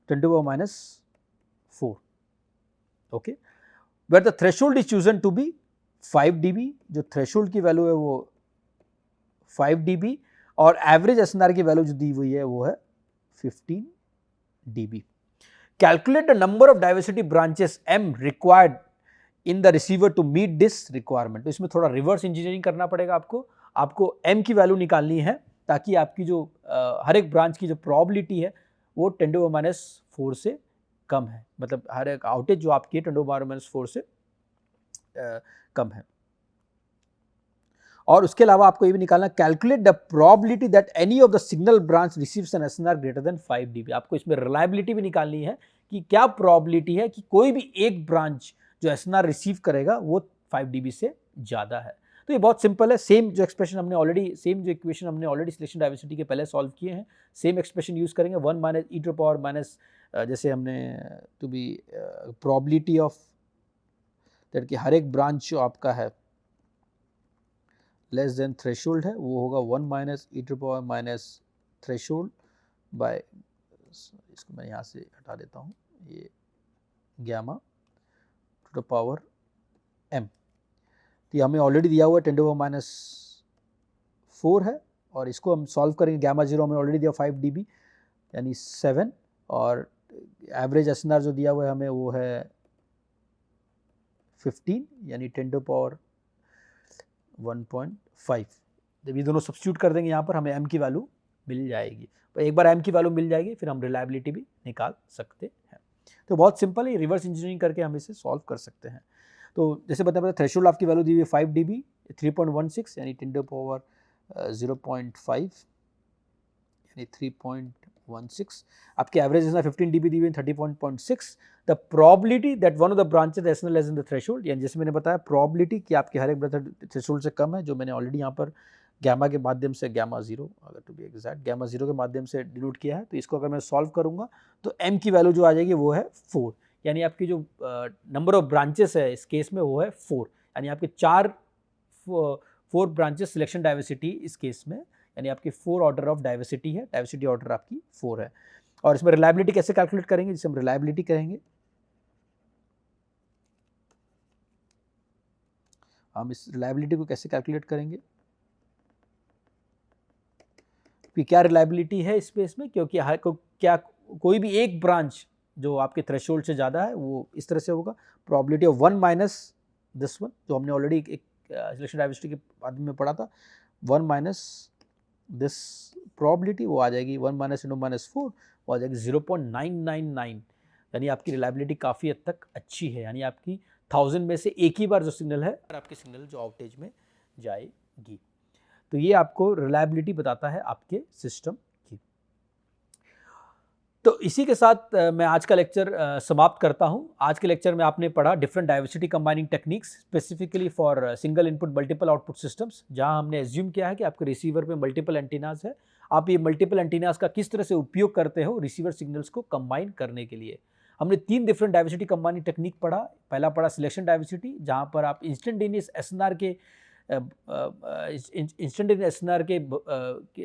10⁻⁴। Okay, where the threshold is chosen to be 5 dB, जो थ्रेशोल्ड की वैल्यू है वो 5 dB, और एवरेज SNR की वैल्यू जो दी हुई है वो है 15 dB। Calculate the number of diversity branches M required in the receiver to meet this requirement. तो इसमें थोड़ा रिवर्स इंजीनियरिंग करना पड़ेगा आपको m की वैल्यू निकालनी है, ताकि आपकी जो हर एक ब्रांच की जो प्रोबेबिलिटी है वो 10⁻⁴ से कम है, मतलब हर एक आउटेज जो आपकी 10⁻⁴ से कम है। और उसके अलावा आपको ये भी निकालना, calculate the probability that any of the signal branch receives N SNR greater than 5 dB। आपको इसमें रिलायबिलिटी भी निकालनी है कि क्या प्रोबेबिलिटी है कि कोई भी एक ब्रांच जो एसएनआर रिसीव करेगा वो 5 dB से ज़्यादा है। तो ये बहुत सिंपल है, सेम जो इक्वेशन हमने ऑलरेडी सिलेक्शन डाइवर्सिटी के पहले सॉल्व किए हैं, सेम एक्सप्रेशन यूज़ करेंगे, 1 minus e to power minus जैसे हमने to be probability of that कि हर एक ब्रांच जो आपका है लेस देन थ्रेशोल्ड है वो होगा 1 minus e to power minus threshold by, इसको मैं यहाँ से हटा देता हूँ, ये gamma to the power m। तो ये हमें ऑलरेडी दिया हुआ है 10 टू पावर माइनस 4 है, और इसको हम सॉल्व करेंगे। गैमा 0 हमें ऑलरेडी दिया 5 dB यानी 7, और एवरेज एसएनआर जो दिया हुआ है हमें वो है 15 यानी 10 टू पावर 1.5। जब ये दोनों सब्स्टिट्यूट कर देंगे यहाँ पर हमें m की वैल्यू मिल जाएगी। तो एक बार m की वैल्यू मिल जाएगी फिर हम रिलायबिलिटी भी निकाल सकते हैं। तो बहुत सिंपल है, रिवर्स इंजीनियरिंग करके हम इसे सॉल्व कर सकते हैं। तो जैसे बताया थ्रेशोल्ड आपकी वैल्यू दी हुई है 5 dB, 3.16 यानी 10 टू पावर 0.5 यानी 3.16। आपकी एवरेज इसमें 15 dB दी हुई है 30.6। The probability that one of the branches as less than the threshold, यानी जैसे मैंने बताया प्रोबेबिलिटी कि आपके हर एक ब्रांच थ्रेशोल्ड से कम है, जो मैंने ऑलरेडी यहाँ पर गैमा के माध्यम से गैमा 0, अगर टू बी एग्जैक्ट गैमा 0 के माध्यम से डिनोट किया है। तो इसको अगर मैं सॉल्व करूँगा तो m की वैल्यू जो आ जाएगी वो है 4, यानी आपकी जो नंबर ऑफ ब्रांचेस है इस केस में वो है 4, यानी आपके 4 ब्रांचेस सिलेक्शन डाइवर्सिटी इस केस में, यानी आपकी 4 ऑर्डर ऑफ डाइवर्सिटी है, डाइवर्सिटी ऑर्डर आपकी 4 है। और इसमें रिलायबिलिटी कैसे कैलकुलेट करेंगे, जिसे हम रिलायबिलिटी कहेंगे, हम इस रिलायबिलिटी को कैसे कैलकुलेट करेंगे कि क्या रिलायबिलिटी है इस केस में, क्योंकि क्या कोई भी एक ब्रांच जो आपके थ्रेशोल्ड से ज़्यादा है वो इस तरह से होगा, probability of 1 minus this one, जो हमने ऑलरेडी एक सिलेक्शन डाइवर्सिटी के बाद में पढ़ा था, 1 माइनस दिस प्रोबेबिलिटी वो आ जाएगी 1 माइनस इंटू माइनस 4 वो आ जाएगी 0.999, यानी आपकी रिलायबिलिटी काफ़ी हद तक अच्छी है, यानी आपकी 1000 में से एक ही बार जो सिग्नल है आपकी सिग्नल जो आउटेज में जाएगी। तो ये आपको रिलायबिलिटी बताता है आपके सिस्टम की। तो इसी के साथ मैं आज का लेक्चर समाप्त करता हूँ। आज के लेक्चर में आपने पढ़ा different diversity combining techniques specifically for single input multiple output systems, जहाँ हमने एज्यूम किया है कि आपके रिसीवर पे मल्टीपल एंटीनास है, आप ये मल्टीपल एंटीनास का किस तरह से उपयोग करते हो रिसीवर सिग्नल्स को कंबाइन करने के लिए। हमने 3 डिफरेंट डाइवर्सिटी कंबाइनिंग टेक्निक पढ़ा। पहला पढ़ा सिलेक्शन डाइवर्सिटी, जहाँ पर आप इंस्टेंटेनियस एसएनआर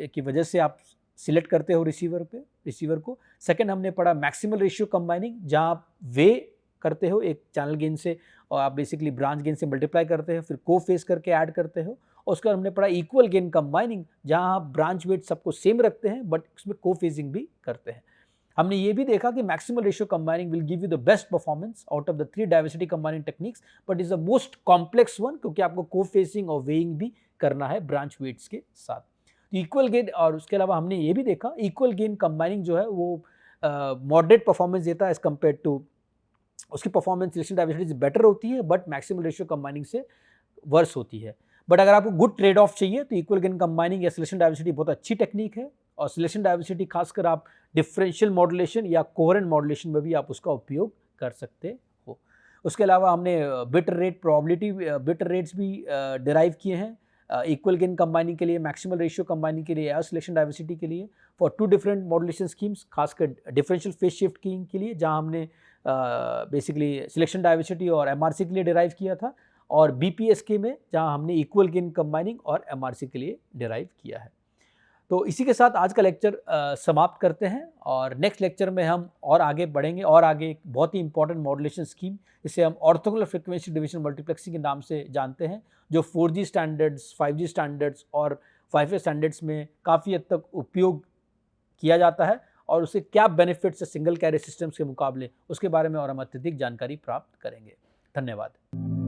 की वजह से आप सिलेक्ट करते हो रिसीवर को। सेकंड हमने पढ़ा मैक्सिमल रेशियो कंबाइनिंग, जहाँ आप वे करते हो एक चैनल गेन से और आप बेसिकली ब्रांच गेन से मल्टीप्लाई करते हो, फिर को फेस करके ऐड करते हो। और उसके बाद हमने पढ़ा इक्वल गेन कंबाइनिंग, जहाँ आप ब्रांच वेट सबको सेम रखते हैं बट उसमें को फेजिंग भी करते हैं। हमने ये भी देखा कि maximal ratio combining will give you the best performance out of the 3 diversity combining techniques, but is the most complex one, क्योंकि आपको को फेसिंग और वेइंग भी करना है ब्रांच वेट्स के साथ। तो इक्वल गेन, और उसके अलावा हमने ये भी देखा इक्वल गेन कंबाइनिंग जो है वो मॉडरेट परफॉर्मेंस देता है एज कम्पेयर टू, उसकी परफॉर्मेंस सिलेक्शन डाइवर्सिटी से बेटर होती है बट मैक्सिमल रेशियो कंबाइनिंग से वर्स होती है। बट अगर आपको गुड ट्रेड ऑफ चाहिए तो इक्वल गेन कंबाइनिंग या सिलेक्शन डाइवर्सिटी बहुत अच्छी टेक्निक है, और सिलेक्शन डाइवर्सिटी खासकर आप डिफरेंशियल मॉड्यूलेशन या कोहेरेंट मॉड्यूलेशन में भी आप उसका उपयोग कर सकते हो। उसके अलावा हमने बिट रेट्स भी डिराइव किए हैं इक्वल गेन कंबाइनिंग के लिए, मैक्सिमल रेशियो कंबाइनिंग के लिए या सिलेक्शन डाइवर्सिटी के लिए फॉर 2 डिफरेंट मॉड्यूलेशन स्कीम्स, खासकर डिफरेंशियल फेज शिफ्ट कीइंग के लिए, जहां हमने बेसिकली सिलेक्शन डाइवर्सिटी और एमआरसी के लिए डिराइव किया था, और बीपीएसके में जहां हमने इक्वल गेन कंबाइनिंग और एमआरसी के लिए डिराइव किया है। तो इसी के साथ आज का लेक्चर समाप्त करते हैं, और नेक्स्ट लेक्चर में हम और आगे बढ़ेंगे और आगे एक बहुत ही इंपॉर्टेंट मॉड्यूलेशन स्कीम, इसे हम ऑर्थोगोनल फ्रीक्वेंसी डिवीजन मल्टीप्लेक्सिंग के नाम से जानते हैं, जो 4G स्टैंडर्ड्स, 5G स्टैंडर्ड्स और 5G स्टैंडर्ड्स में काफ़ी हद तक उपयोग किया जाता है, और उससे क्या बेनिफिट्स है सिंगल कैरियर सिस्टम्स के मुकाबले, उसके बारे में और हम अत्यधिक जानकारी प्राप्त करेंगे। धन्यवाद।